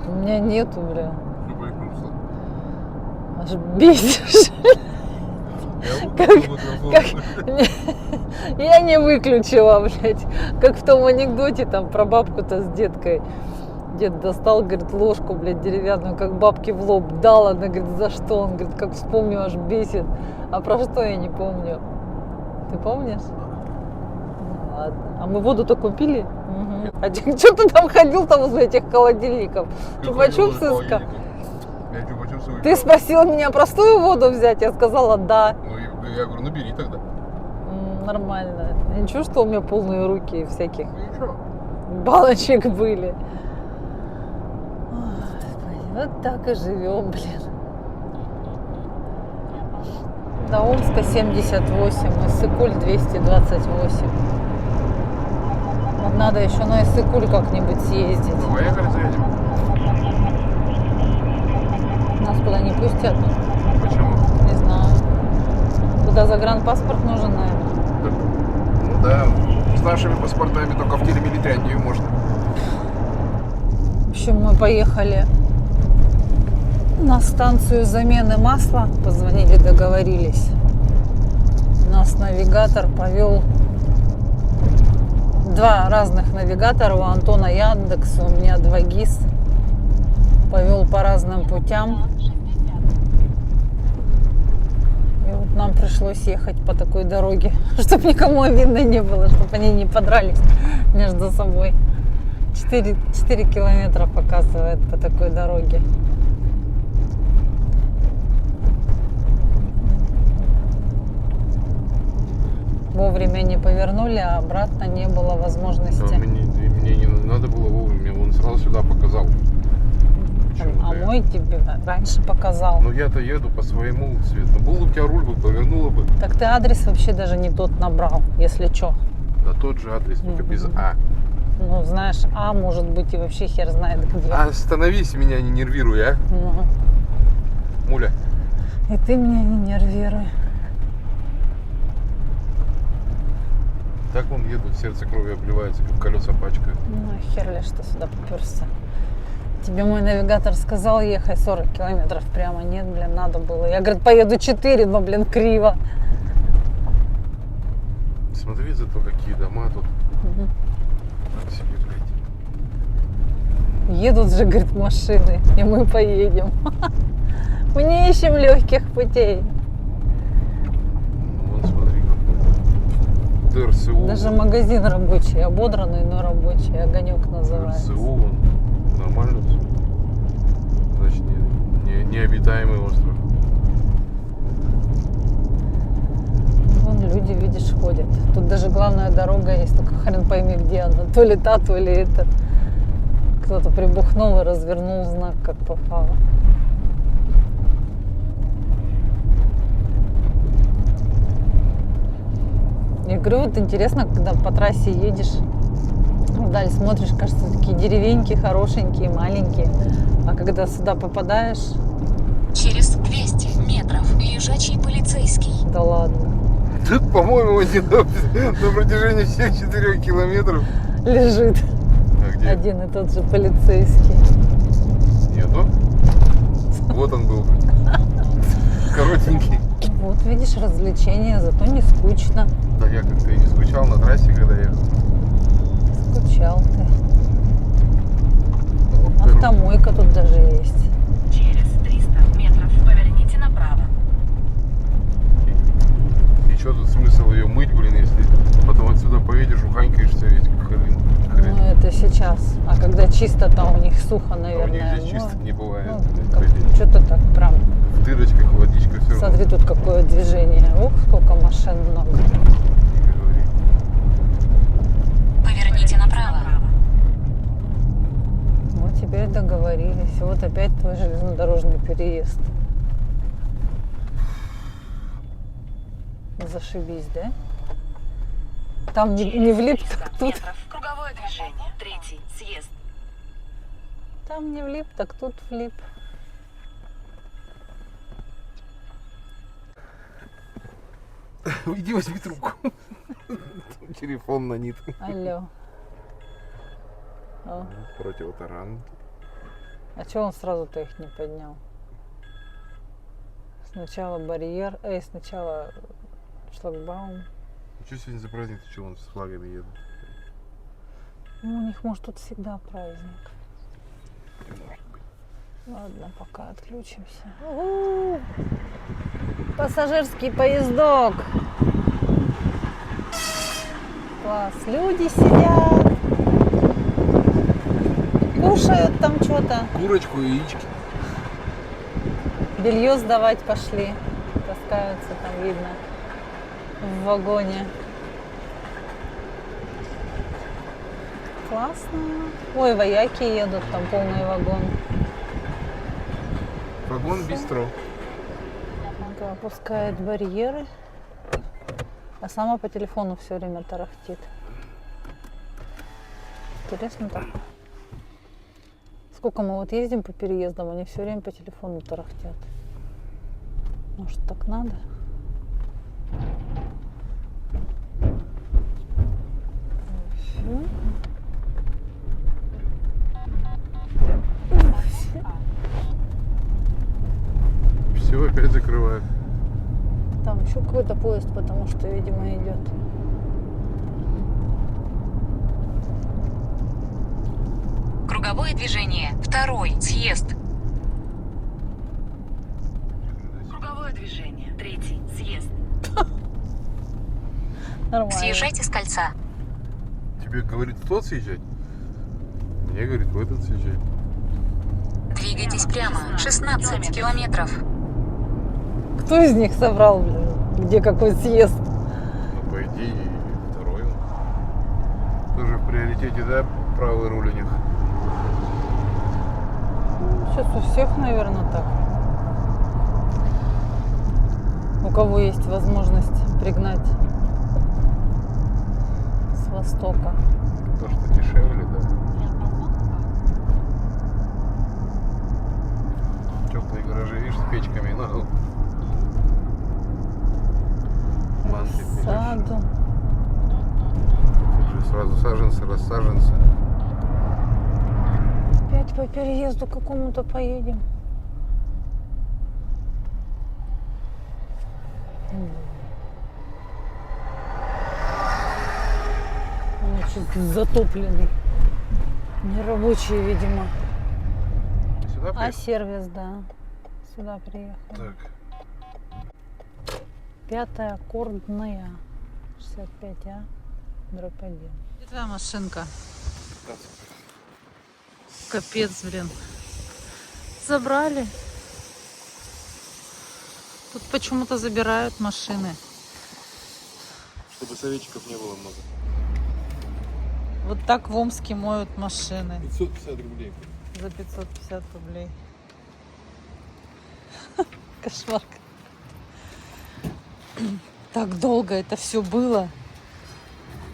У меня нету, бля. Аж бесишь. Я не выключила, блядь. Как в том анекдоте там про бабку-то с деткой. Дед достал, говорит, ложку, блядь, деревянную, как бабке в лоб дал. Она говорит, за что? Он говорит, как вспомню, аж бесит. А про что я не помню. Ты помнишь? Ну, ладно. А мы воду-то купили? Угу. А что ты там ходил-то возле этих холодильников? Чупа-чупсы искал? Ты спросила меня простую воду взять? Я сказала, да. Ну, я говорю, ну бери тогда. Нормально. Ничего, что у меня полные руки всяких Ну ничего. баночек были. Ой, Господи, вот так и живем, блин. До Омска 78, Иссык-Куль 228. Вот надо еще на Иссык-Куль как-нибудь съездить. Поехали, заедем. Нас куда не пустят, Почему? не знаю. Туда загранпаспорт нужен, наверное. Ну да, с нашими паспортами только в Телемилитянию можно. В общем, мы поехали на станцию замены масла. Позвонили, договорились. Нас навигатор повел. 2 разных навигатора. У Антона Яндекс, у меня 2 ГИС. Повел по разным путям. И вот нам пришлось ехать по такой дороге, чтобы никому обидно не было, чтобы они не подрались между собой. 4 километра показывает по такой дороге. Вовремя не повернули, а обратно не было возможности. Мне не надо было вовремя, он сразу сюда показал. А мой тебе раньше показал. Ну я-то еду по своему цвету. Ну, был у тебя руль бы, повернула бы. Так ты адрес вообще даже не тот набрал, если что. Да тот же адрес, только без А. Ну, знаешь, А может быть и вообще хер знает где. Остановись, меня не нервируй, а. Ну, Муля. и ты меня не нервируй. Так вон едут, сердце кровью обливается, как колеса пачкают. Ну, хер ли, что сюда поперся. Тебе мой навигатор сказал, ехай 40 километров прямо. Нет, блин, надо было. Я, говорит, поеду 4, но, блин, криво. Смотри зато, какие дома тут. Мгм. Так себе, блядь. Едут же, говорит, машины, и мы поедем. Мы не ищем легких путей. Вон смотри, какой. ДРСУ. Даже магазин рабочий, ободранный, но рабочий. Огонек называется. ДРСУ, вон. Нормально все. Значит, необитаемый остров. Вон люди, видишь, ходят. Тут даже главная дорога есть, только хрен пойми, где она. То ли та, то ли это. Кто-то прибухнул и развернул знак, как попало. Я говорю, вот интересно, когда по трассе едешь, вдаль смотришь, кажется, такие деревеньки хорошенькие, маленькие. А когда сюда попадаешь, Через 200 метров лежачий полицейский. да ладно, Тут, по-моему, на протяжении всех 4 километров. лежит А где? один и тот же полицейский. Нету? Вот он был. Коротенький. Вот видишь, развлечения, зато не скучно. Да я как-то и не скучал на трассе, когда ехал. Скучал ты. Автомойка тут даже есть. Через 300 метров поверните направо. И что тут смысл ее мыть, блин, если потом отсюда поедешь, уханькаешься весь как хрен. Ну, это сейчас. А когда чисто, там у них сухо, А у них наверное. здесь чисто не бывает. Что-то так прям. В дырочках водичка все равно. Смотри, тут какое движение. Ух, сколько машин много. Не говори. Поверните направо. Вот теперь договорились. И вот опять твой железнодорожный переезд. Зашибись, да? Там не влип, Через 300 так тут. метров круговое движение. Третий съезд. Там не влип, так тут влип. Иди возьми трубку. Телефон на нит. Алло. О, Противотаран. а чего он сразу-то их не поднял? Сначала барьер, сначала шлагбаум. Что сегодня за праздник? Ты что, он с флагами едут? Ну, у них, может, тут всегда праздник. Ладно, пока отключимся. У-у-у! Пассажирский поездок. Класс. Люди сидят. Кушают там что-то. Курочку и яички. Белье сдавать пошли. Таскаются там, видно, в вагоне. Классно. Ой, вояки едут, там полный вагон. Вагон бистро. Ага, опускает барьеры. А сама по телефону все время тарахтит. Интересно так. Сколько мы вот ездим по переездам, они все время по телефону тарахтят. Может, так надо? Всё. Все опять закрывают. Там еще какой-то поезд, потому что, видимо, идет. Круговое движение. Второй съезд. Круговое движение. Третий съезд. Нормально. Съезжайте с кольца. Тебе говорит, кто съезжать? Мне, говорит, в этот съезжай. Двигайтесь прямо. 16 километров. Кто из них собрал, блин, где какой съезд? Ну, по идее, второй он. Тоже в приоритете, да, правый руль у них. Сейчас у всех, наверное, так. У кого есть возможность пригнать с востока. То, что дешевле, да. Теплые гаражи, видишь, с печками. Ну, банки, видишь. Саду. Тут же сразу саженцы, рассаженцы. Опять по переезду какому-то поедем. Очень затопленный. Нерабочий, видимо. Сюда А приехал? сервис, да. Сюда приехал. Так. 5-я аккордная. 65А. Дробь 1. Где твоя машинка? Капец, блин. Забрали. Тут почему-то забирают машины. Чтобы советчиков не было много. Вот так в Омске моют машины. 550 рублей. За 550 рублей. Кошмар. Так долго это все было.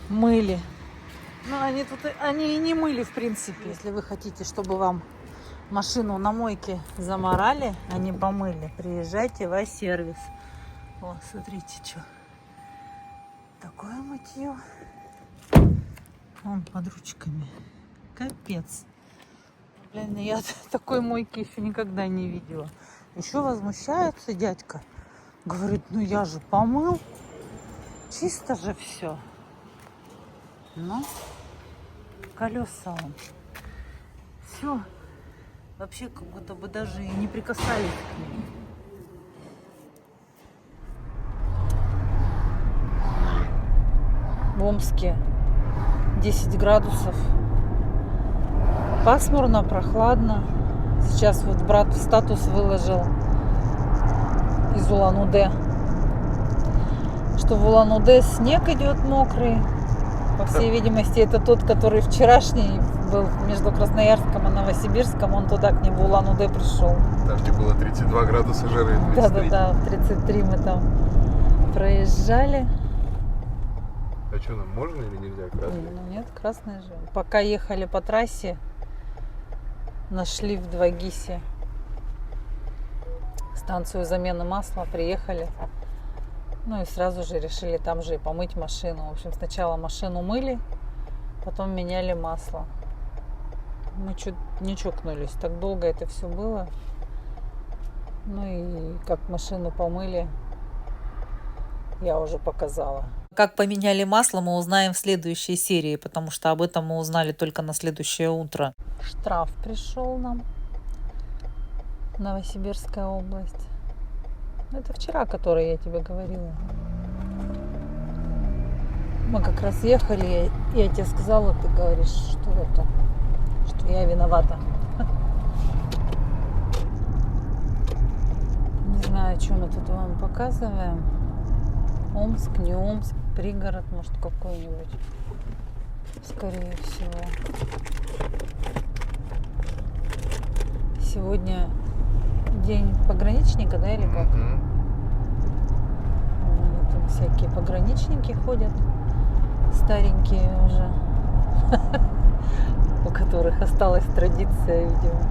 Мыли. Ну, они и не мыли, в принципе. Если вы хотите, чтобы вам машину на мойке заморали, а не помыли, приезжайте в iService. О, смотрите, что. Такое мытье. Вон под ручками. Капец. Блин, я такой мойки еще никогда не видела. Еще возмущается дядька. Говорит, ну я же помыл. Чисто же все. Ну, колеса он. Все. Вообще, как будто бы даже и не прикасались к ним. В Омске 10 градусов. Пасмурно, прохладно. Сейчас вот брат статус выложил из Улан-Удэ, что в Улан-Удэ снег идет мокрый. По всей видимости, это тот, который вчерашний был между Красноярском и Новосибирском. Он туда к ним в Улан-Удэ пришел. Там, где было 32 градуса жары. 23. Да-да-да, в 33 мы там проезжали. А что, нам можно или нельзя красный? Ну нет, красный же. Пока ехали по трассе, нашли в Двагисе станцию замены масла, приехали. Ну и сразу же решили там же и помыть машину. В общем, сначала машину мыли, потом меняли масло. Мы чуть не чокнулись. Так долго это все было. Ну и как машину помыли, я уже показала. Как поменяли масло, мы узнаем в следующей серии, потому что об этом мы узнали только на следующее утро. Штраф пришел нам. Новосибирская область. Это вчера, который я тебе говорила. Мы как раз ехали, я тебе сказала, ты говоришь, что это, что я виновата. Не знаю, что мы тут вам показываем. Омск, не Омск, пригород, может, какой-нибудь. Скорее всего. Сегодня день пограничника, да, или как? Тут всякие пограничники ходят, старенькие уже, у которых осталась традиция, видимо.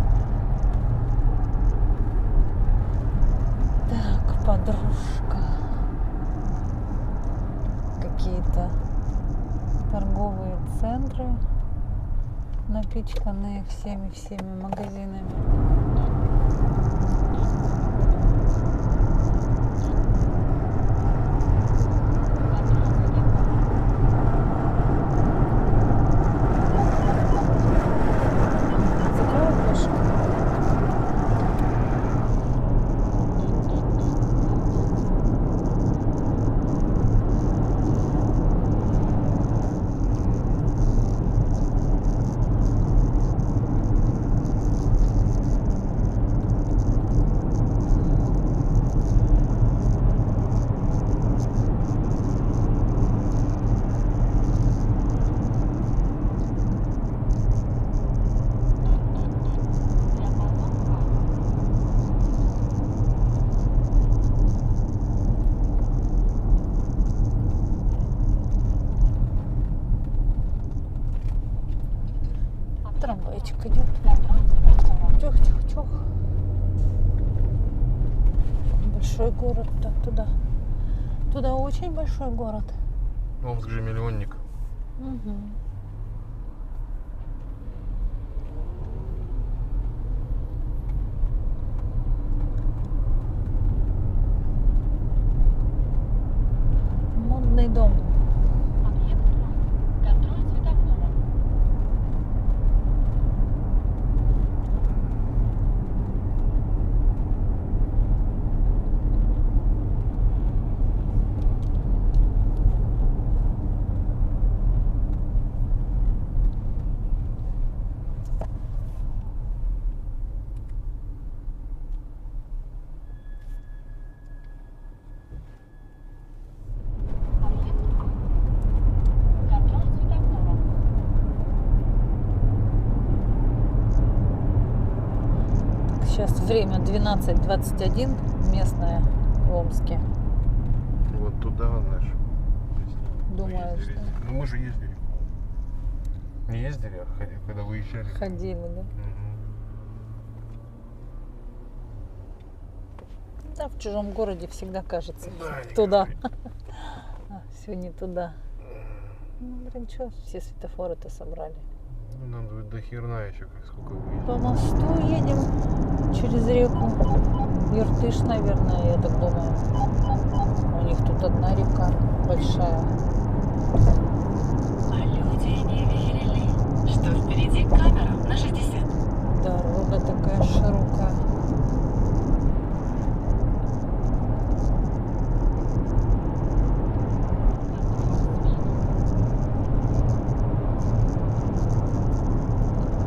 Так, подружка. Какие-то торговые центры, напичканные всеми магазинами. Закрой окошко. большой город, так туда. Туда очень большой город. Омск же миллионник. Мгм. Модный дом. Контроль светофора. Контроль светофора. Сейчас время 12:21 местное в Омске. Вот туда, знаешь. Думаю, Ездили. что Ну мы же ездили. Не ездили, а когда выезжали. ходили, да? Мгм. Да, в чужом городе всегда кажется. Да, не Туда. говори. А, все не туда. Ну, блин, что, все светофоры-то собрали. Ну, нам до херна еще сколько выезжали. По мосту едем через реку. Иртыш, наверное, я так думаю. У них тут одна река большая. А люди не верили, что впереди камера на 60. Дорога такая широкая.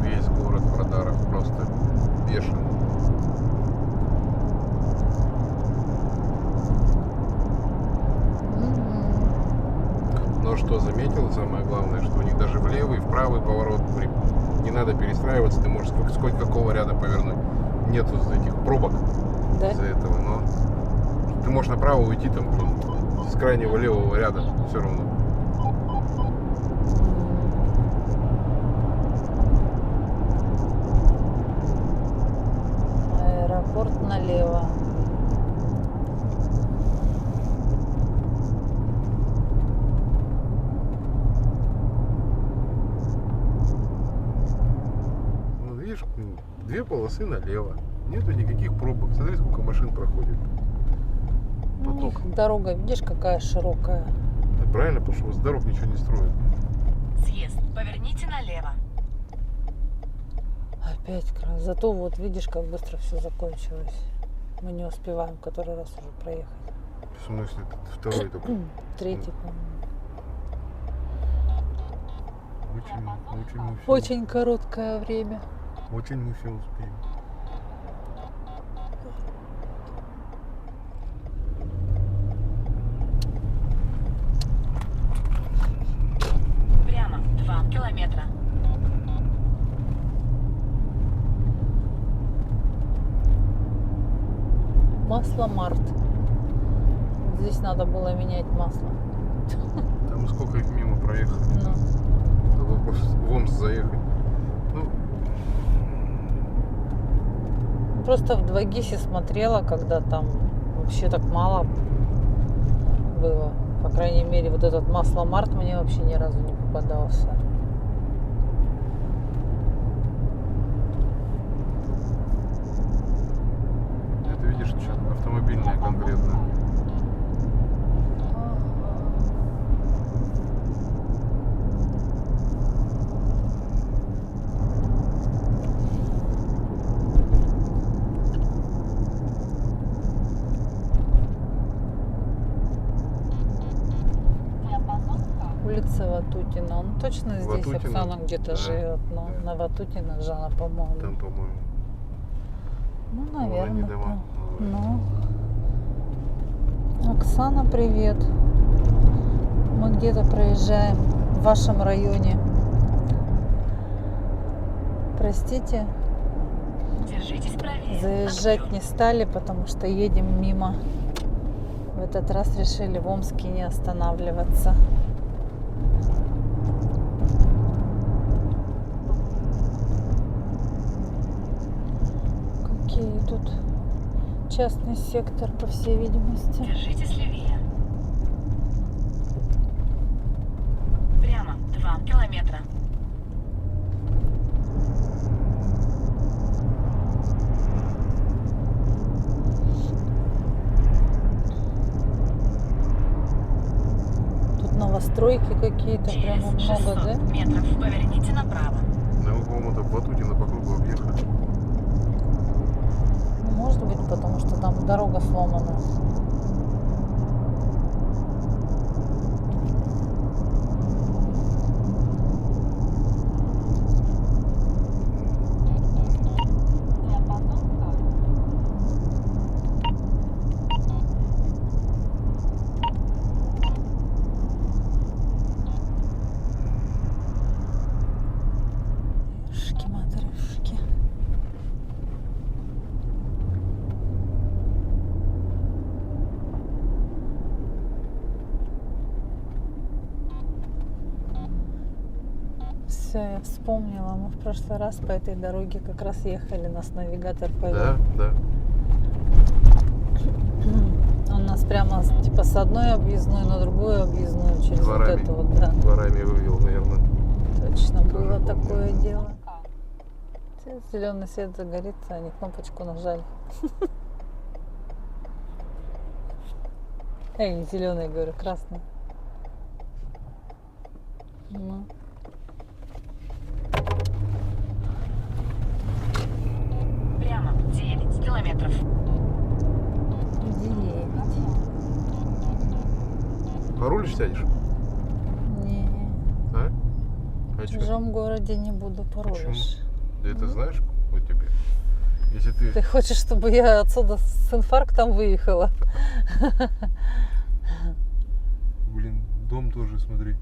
Весь город в радарах просто бешеный. Мгм. Но что заметил, самое главное, что у них даже в левый и в правый поворот не надо перестраиваться, ты можешь сколько какого ряда повернуть. Нету этих пробок Да? из-за этого, но ты можешь направо уйти там, блин, с крайнего левого ряда все равно. Аэропорт налево. Ну, видишь, две полосы налево. Нету никаких пробок. Смотри, сколько машин проходит. У Поток. них дорога, видишь, какая широкая. Да, правильно, потому что с дорог ничего не строят. Съезд. Поверните налево. Опять крас. Зато вот видишь, как быстро все закончилось. Мы не успеваем который раз уже проехать. В смысле, второй только. Третий, по-моему. Очень мы все, Очень короткое время. очень мы все успеем. Прямо 2 километра. Масло Март. Здесь надо было менять масло. Там сколько их мимо проехали. Ну, Это вопрос в Омск заехать. Ну, просто в 2GIS смотрела, когда там вообще так мало было. По крайней мере, вот этот масло Март мне вообще ни разу не попадался. это видишь, что автомобильное конкретно. Улица Ватутина. Он точно здесь Ватутина? Оксана где-то Да, живет. Но да. на Ватутина же она, по-моему. Там, по-моему. Ну, Вон они наверное. дома. Ну. Оксана, привет. Мы где-то проезжаем в вашем районе. Простите, Держитесь правее. заезжать не стали, потому что едем мимо. В этот раз решили в Омске не останавливаться. Какие тут частный сектор, по всей видимости. Держитесь левее. Прямо 2 километра. Тут новостройки какие-то, Через прямо 600 много, да? метров поверните направо. Да, мы, по-моему, до Батутина по кругу объехали. Ну, может быть, потому что там дорога сломана. Диапазон карт. Шки-матрешки. Все, я вспомнила. Мы в прошлый раз по этой дороге как раз ехали, нас навигатор повел. Да, да. Он нас прямо типа с одной объездной на другую объездную через Дворами. вот это вот, да. Дворами вывел, наверное. Точно, Тоже было помню. такое дело. Зеленый свет загорится, они кнопочку нажали. Эй, не зеленый, говорю, красный. Ну. Прямо 9 километров. 9. Порулишь, сядешь? Не, А? А в что? чужом городе не буду, порулишь. Ты это знаешь, вот тебе? Если ты... Ты хочешь, чтобы я отсюда с инфарктом выехала? Блин, дом тоже, смотри.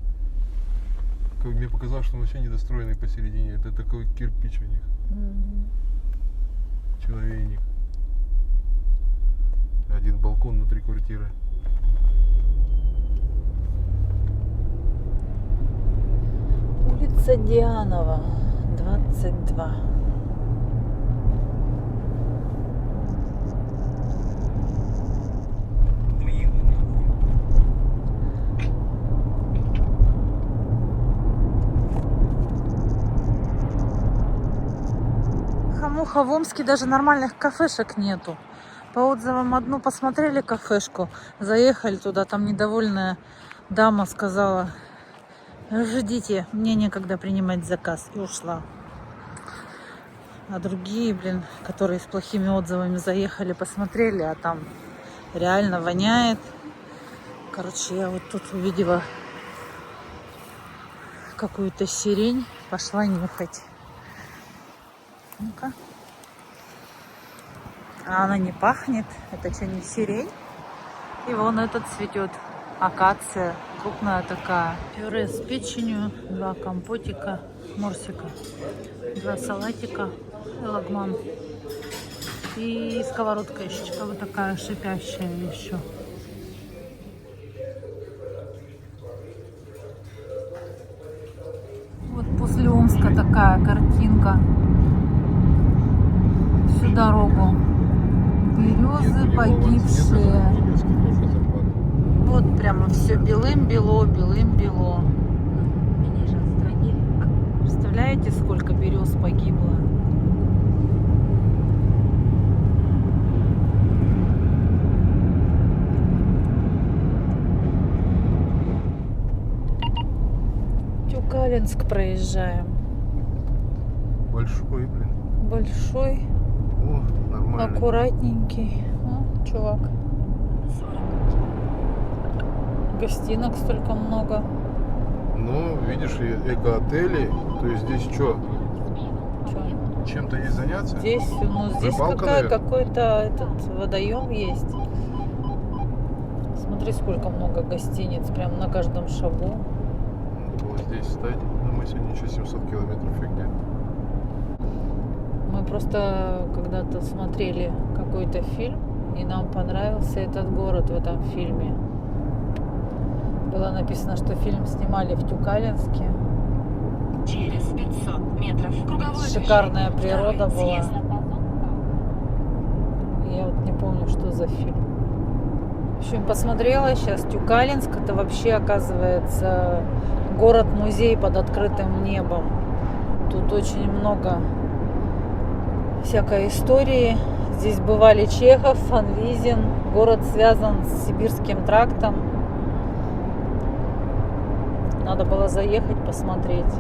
Как мне показалось, что он вообще недостроенный посередине. Это такой кирпич у них. Человейник. Один балкон внутри квартиры. Улица Дианова, 22. Хамуха, в Омске даже нормальных кафешек нету. По отзывам одну посмотрели кафешку, заехали туда, там недовольная дама сказала: ждите, мне некогда принимать заказ, и ушла. А другие, блин, которые с плохими отзывами заехали, посмотрели, а там реально воняет. Короче, я вот тут увидела какую-то сирень, пошла нюхать. Ну-ка. А она не пахнет. Это что, не сирень? И вон этот цветет. Акация. Крупная такая. Пюре с печенью. 2 компотика. Морсика. 2 салатика. И лагман. И сковородка еще. Вот такая шипящая еще. Вот после Омска такая картинка. Всю дорогу. Березы погибшие. Вот прямо все белым-бело, белым-бело. Представляете, сколько берез погибло? Тюкалинск проезжаем. Большой, блин. Большой, О, нормально. аккуратненький. А, чувак. Гостинок столько много. Ну, видишь, и эко-отели. То есть здесь что? Чё? Чем-то есть заняться? Здесь, ну, здесь Рыбалка, наверное? какой-то этот водоем есть. Смотри, сколько много гостиниц, прям на каждом шагу. Надо было здесь стать. Но мы сегодня еще 700 километров фигня. Мы просто когда-то смотрели какой-то фильм, и нам понравился этот город в этом фильме. Было написано, что фильм снимали в Тюкалинске. Через 500 метров круговое Шикарная движение. природа Второй была. съезд. Диапазон карт. Я вот не помню, что за фильм. В общем, посмотрела сейчас Тюкалинск. Это вообще, оказывается, город-музей под открытым небом. Тут очень много всякой истории. Здесь бывали Чехов, Фанвизин. Город связан с Сибирским трактом. Надо было заехать, посмотреть.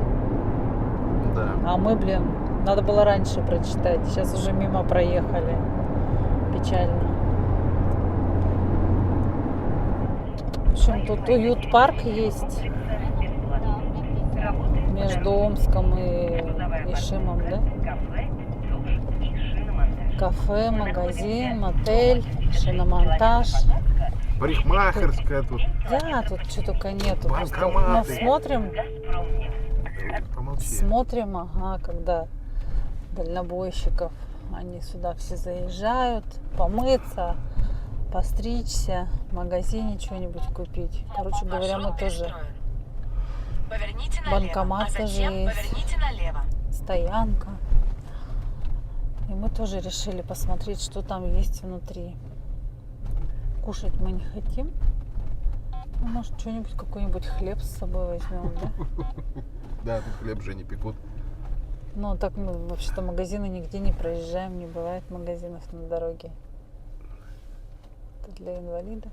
Да. А мы, блин, надо было раньше прочитать. Сейчас уже мимо проехали. Печально. В общем, тут уют-парк есть между Омском и Ишимом, да? Кафе, магазин, мотель, шиномонтаж. Парикмахерская тут. Да, тут что только нету. Просто мы Банкоматы. смотрим, ага, когда дальнобойщиков, они сюда все заезжают, помыться, постричься, в магазине что-нибудь купить. Короче говоря, мы тоже, Поверните налево, банкомат а тоже затем есть. поверните налево. Стоянка. И мы тоже решили посмотреть, что там есть внутри. Кушать мы не хотим. Ну, может, что-нибудь, какой-нибудь хлеб с собой возьмем, да? Да, тут хлеб же не пекут. Ну, так мы вообще-то магазины нигде не проезжаем, не бывает магазинов на дороге. Это для инвалидов.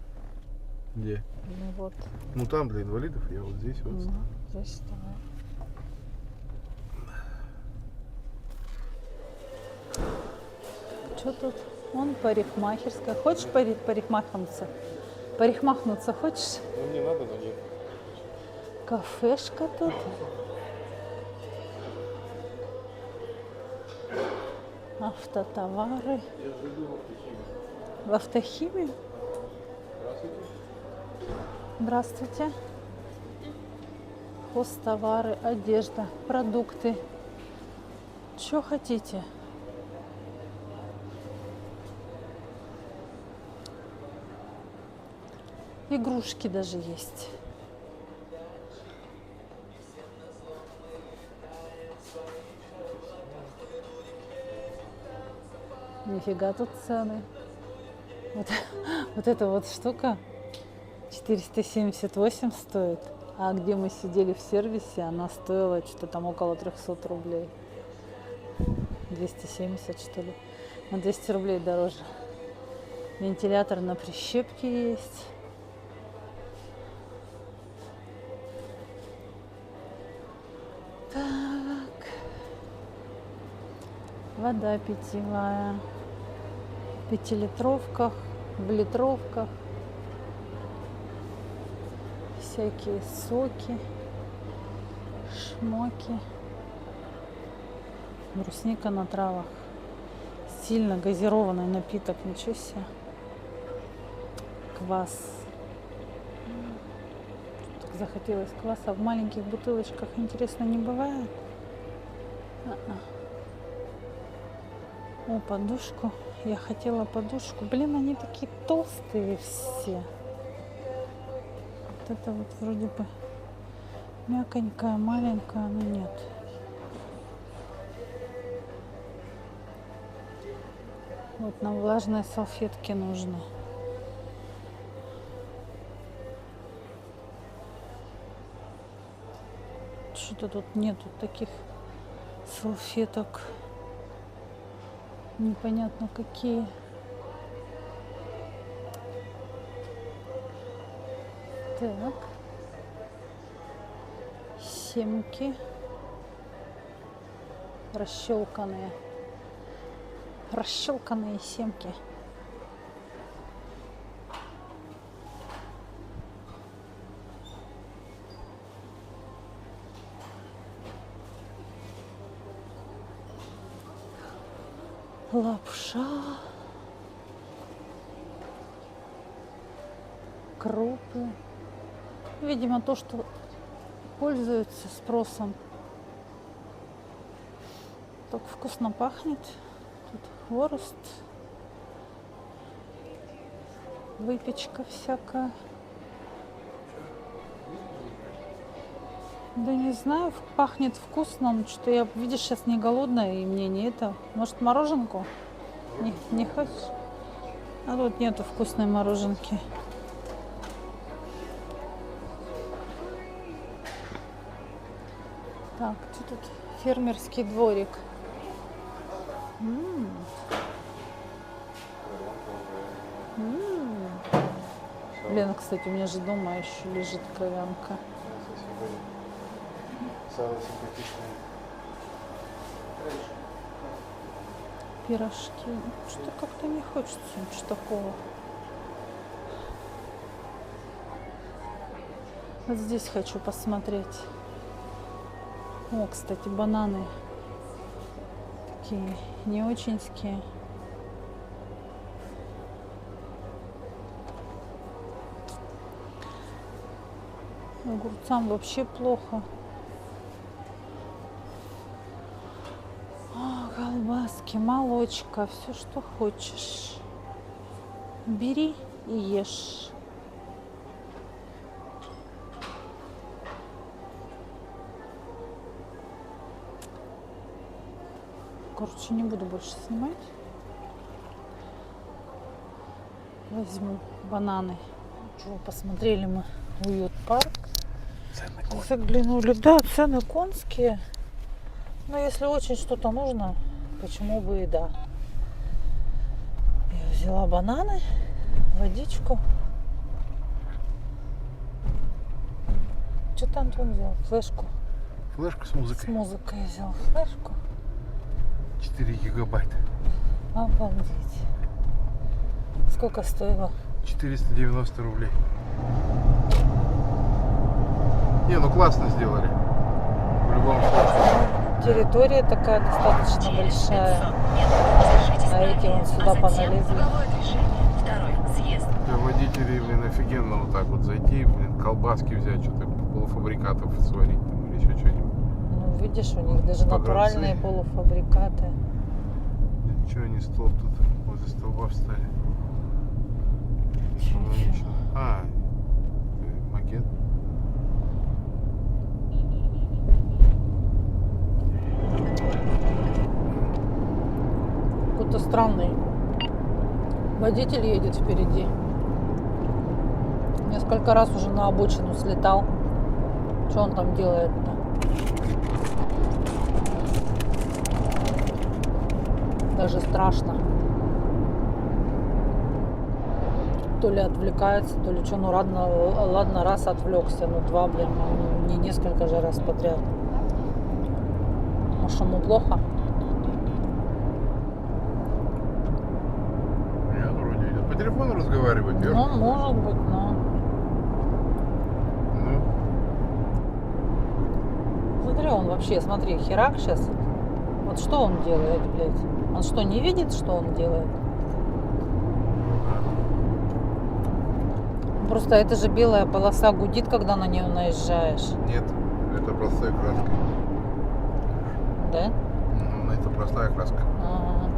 Где? Ну вот. Ну там для инвалидов, я вот здесь вот. Ну, здесь давай. Что тут? Вон парикмахерская. Хочешь парикмахнуться? Парикмахнуться хочешь? Ну мне надо, но нет. Кафешка тут. Автотовары. В автохимию? Здравствуйте. Хозтовары, одежда, продукты. Что хотите? Игрушки даже есть. Нифига тут цены. Вот эта вот штука 478 стоит. А где мы сидели в сервисе, она стоила что-то там около 300 рублей. 270, что ли. На 200 рублей дороже. Вентилятор на прищепке есть. Так. Вода питьевая. В 5-литровках, в литровках. Всякие соки, шмоки. Брусника на травах. Сильно газированный напиток, ничего себе. Квас. Так захотелось кваса. В маленьких бутылочках, интересно, не бывает? О, подушку. Я хотела подушку. Блин, они такие толстые все. Вот это вот вроде бы мяконькая, маленькая, но нет. Вот нам влажные салфетки нужны. Что-то тут нету таких салфеток. Непонятно какие. Так. Семки. Расщелканные. Расщелканные семки. Лапша. Крупы. Видимо, то, что пользуется спросом. Так вкусно пахнет. Тут хворост. Выпечка всякая. Да не знаю, пахнет вкусно, но что-то я, видишь, сейчас не голодная, и мне не это. Может, мороженку? Не хочешь? А тут нету вкусной мороженки. Так, что тут? Фермерский дворик. М. М. Блин, кстати, у меня же дома еще лежит кровянка. Самый симпатичный. Пирожки. Что как-то не хочется ничего такого. Вот здесь хочу посмотреть. О, кстати, бананы. Такие не оченьские. Огурцам вообще плохо. Колбаски, молочка, все, что хочешь. Бери и ешь. Короче, не буду больше снимать. Возьму бананы. Что, посмотрели мы уют-парк. Заглянули. Да, цены конские. Но если очень что-то нужно, почему бы и да. Я взяла бананы, водичку. Что ты, Антон, взял? Флешку. Флешка с С музыкой. музыкой взял флешку. 4 гигабайта. Обалдеть. Сколько стоило? 490 рублей. Не, ну классно сделали. В любом случае. Территория такая достаточно большая. А эти вон сюда поналезли. Для водителей, блин, офигенно вот так вот зайти, блин, колбаски взять, что-то полуфабрикатов сварить там, или еще что-нибудь. Ну, видишь, у них даже Погранцы. натуральные полуфабрикаты. Ничего, они столб тут возле столба встали. Чё? Логично. А, макет. Какой-то странный водитель едет впереди. Несколько раз уже на обочину слетал. Что он там делает-то? Даже страшно. То ли отвлекается, то ли что. Ну ладно, раз отвлекся, но два, блин, не несколько же раз подряд. Может, ему плохо? Нет, вроде идет. По телефону разговаривает, верно? Ну, может быть, но... Ну, Смотри, он вообще, смотри, херак сейчас. Вот что он делает, блядь? Он что, не видит, что он делает? Просто это же белая полоса гудит, когда на нее наезжаешь. нет, это простая краска. Да? Ну, это простая краска. Ага.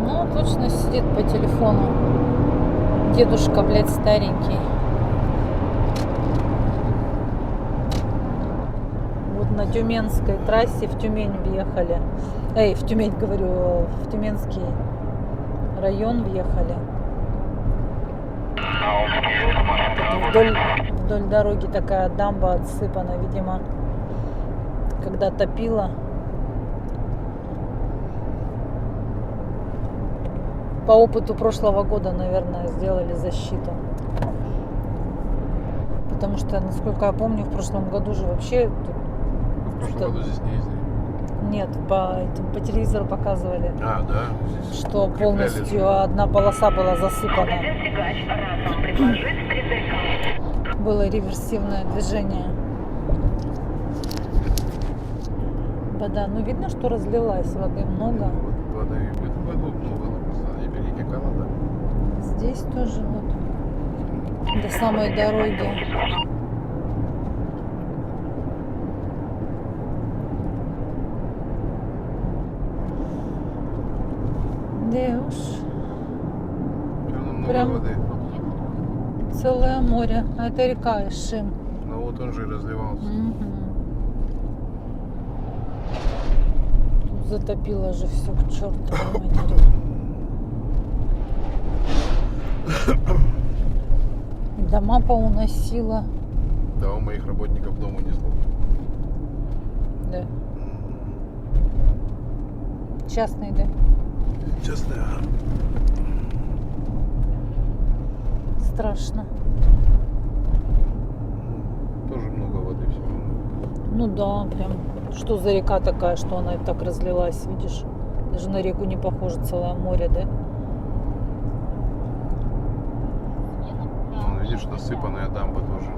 Ну, точно сидит по телефону. Дедушка, блядь, старенький. Вот на Тюменской трассе в Тюмень въехали. В Тюмень, говорю, в Тюменский район въехали. Вдоль дороги такая дамба отсыпана, видимо, когда топило. По опыту прошлого года, наверное, сделали защиту. Потому что, насколько я помню, в прошлом году же вообще тут В прошлом году здесь не ездили. нет, по телевизору показывали, А, да. Здесь что укрепляли. полностью одна полоса была засыпана. Было реверсивное движение. Вода, ну видно, что разлилась, воды много. Вот воды в этом году много, просто не берите Канада. Здесь тоже вот до самой дороги. Да уж, Прям много Прям- воды. целое море. А это река Ишим. Ну вот он же и разливался. Мгм. Тут Затопило же все к чертовой матери. И дома поуносило. Да, у моих работников дома несло. Да. Частный, да? Честно, Страшно. тоже много воды все. Ну да, прям. Что за река такая, что она так разлилась, видишь? Даже на реку не похоже, целое море, да? Ну, видишь, насыпанная дамба тоже.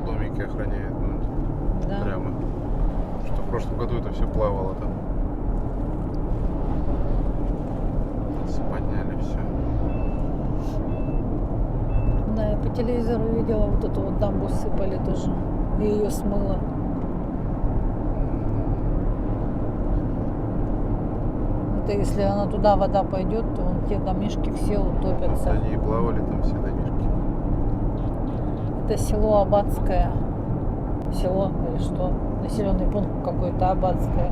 Домики охраняет. Ну, Да. прямо. Что в прошлом году это все плавало там. Подняли все. Да, я по телевизору видела, вот эту вот дамбу сыпали тоже. И ее смыло. Это если она туда вода пойдет, то вон те домишки все утопятся. Они и плавали там все домишки. Это село Аббатское. Село или что? Населенный пункт какой-то Аббатское.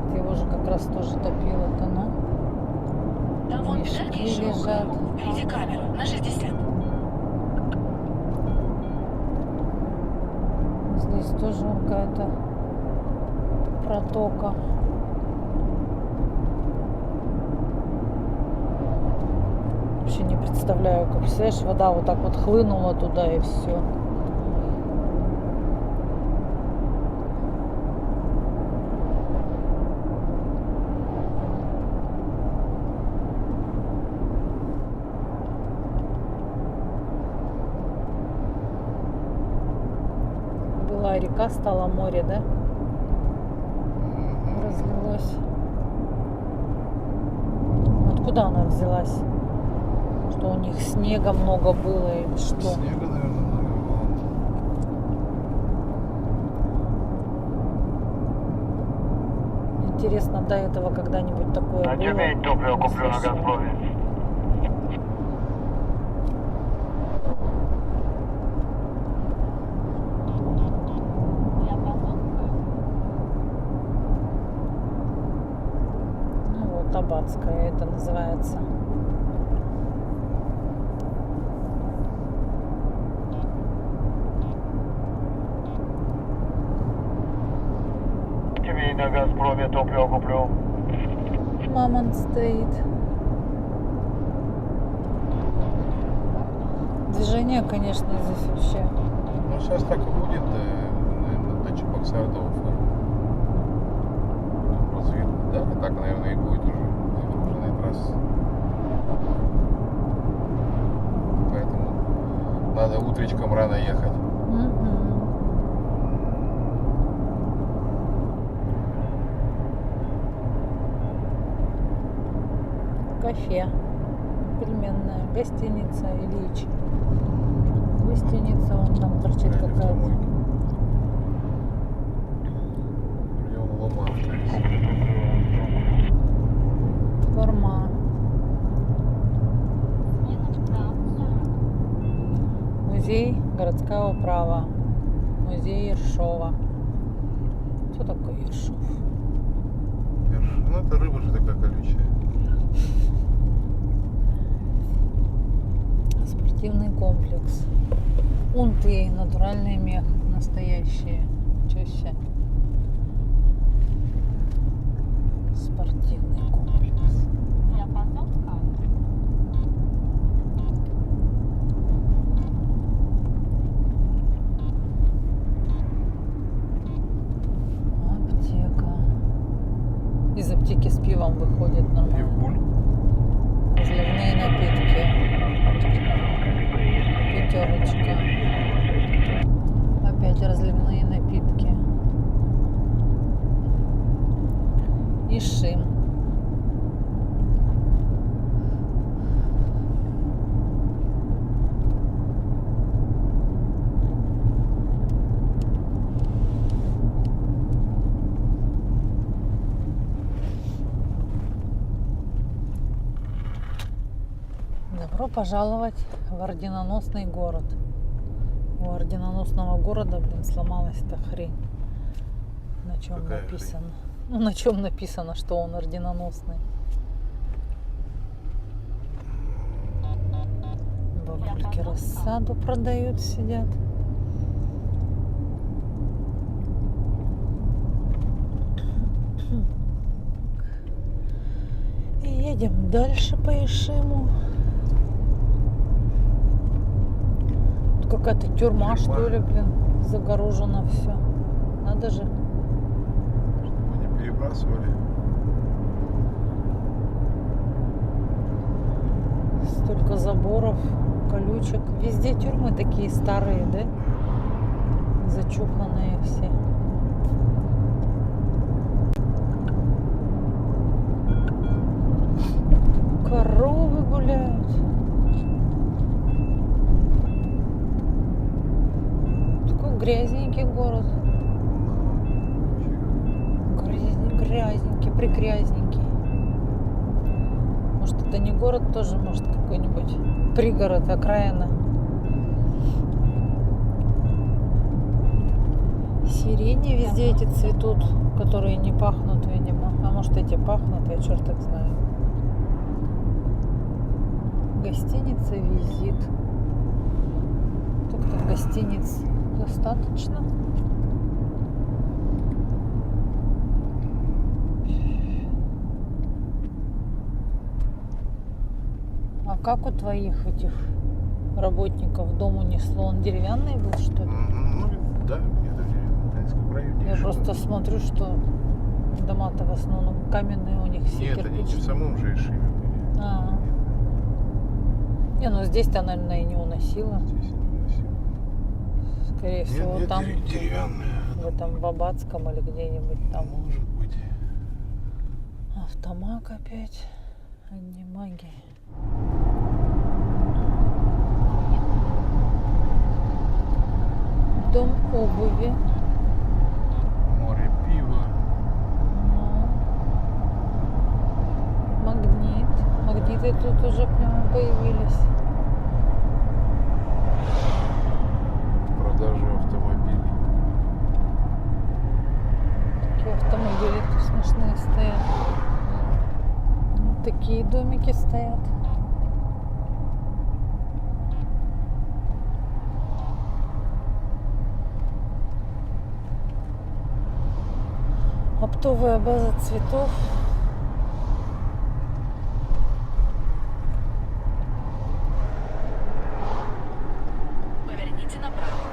Вот его же как раз тоже топило-то, ну. Там вон Мешки дальнейший лежат. угол. Впереди камера на 60. Здесь тоже какая-то протока. Вообще не представляю, как, представляешь, вода вот так вот хлынула туда и все. Была река, стала море, да? Разлилось. Откуда она взялась? Что у них снега много было или что? Снега, наверное, много было. Интересно, до этого когда-нибудь такое На было? Тюмень топливо Не куплю на слышала. Газпроме. Ну вот, Аббатская это называется. Тюмень на Газпроме топливо куплю. Мамонт стоит. Движение, конечно, здесь вообще. Ну, сейчас так и будет, наверное, до Чебоксар, до Уфы. Потом развилка. Да, и так, наверное, и будет уже загруженная трасса. Поэтому надо утречком рано ехать. Мгм. Кафе. Пельменная. Гостиница Ильич. Гостиница, вон там торчит Реально в какая-то. Томойке. Прям ломавка. Форма. Музей городская управа. Музей Ершова. Что такое Ершов? Ну, это рыба же такая колючая. Спортивный комплекс. Унты, натуральный мех, настоящие. Чаще. Спортивный комплекс. Диапазон камеры. Аптека. Из аптеки с пивом выходит нормально. Пивбуль. Разливные напитки. Пятерочка. Опять разливные напитки. И Шим. Добро пожаловать в орденоносный город. У орденоносного города, блин, сломалась эта хрень. На чем Какая написано? Ну, на чем написано, что он орденоносный? Бабульки рассаду продают, сидят. И едем дальше по Ишиму. Тут какая-то тюрьма, что ли, блин, загорожено все. Надо же. Чтобы не перебрасывали. Столько заборов, колючек. Везде тюрьмы такие старые, да? Зачуханные все. Коровы гуляют. Такой грязненький город. Грязненький, пригрязненький. Может, это не город тоже, может, какой-нибудь пригород, окраина. Сирени везде эти цветут, которые не пахнут, видимо. А может, эти пахнут, я черт их знаю. Гостиница «Визит». Только гостиниц достаточно. А как у твоих этих работников дом унесло? Он деревянный был, что ли? Ну, да, где-то в Ленинском районе. Я Ишима. просто смотрю, что дома-то в основном каменные у них все Нет, они не в кирпичные. самом же Ишиме были. А. Не, ну здесь-то, наверное, и не уносила. Здесь не выносил. Скорее всего, Нет, там, деревянные. в этом Бабацком или где-нибудь там. Может быть. Автомаг опять. Одни маги. Дом обуви. Море пива. Ну. Магнит. Магниты тут уже прямо появились. Продажа автомобилей. Такие автомобили тут смешные стоят. Вот такие домики стоят. Оптовая база цветов. Поверните направо.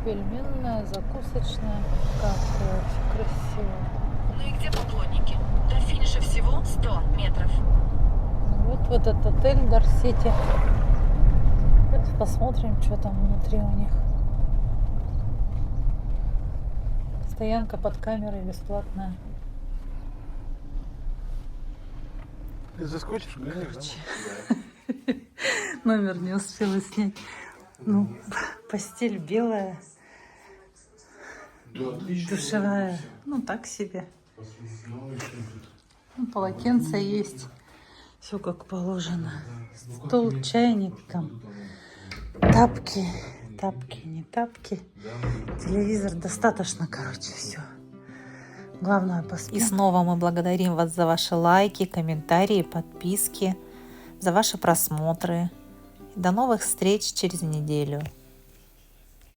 Пельменная, закусочная. Как красиво. Ну и где поклонники? До финиша всего 100 метров. Вот этот отель Дарсити. Давайте посмотрим, что там внутри у них. Стоянка под камерой бесплатная. Ты заскочишь, Короче. Номер не успела снять. Ну, постель белая, душевая. Ну, так себе. Ну, полотенце есть. Все как положено. Стол, чайник там. Тапки. Тапки, не тапки. Телевизор достаточно, короче, все. Главное поспать. И снова мы благодарим вас за ваши лайки, комментарии, подписки, за ваши просмотры. До новых встреч через неделю.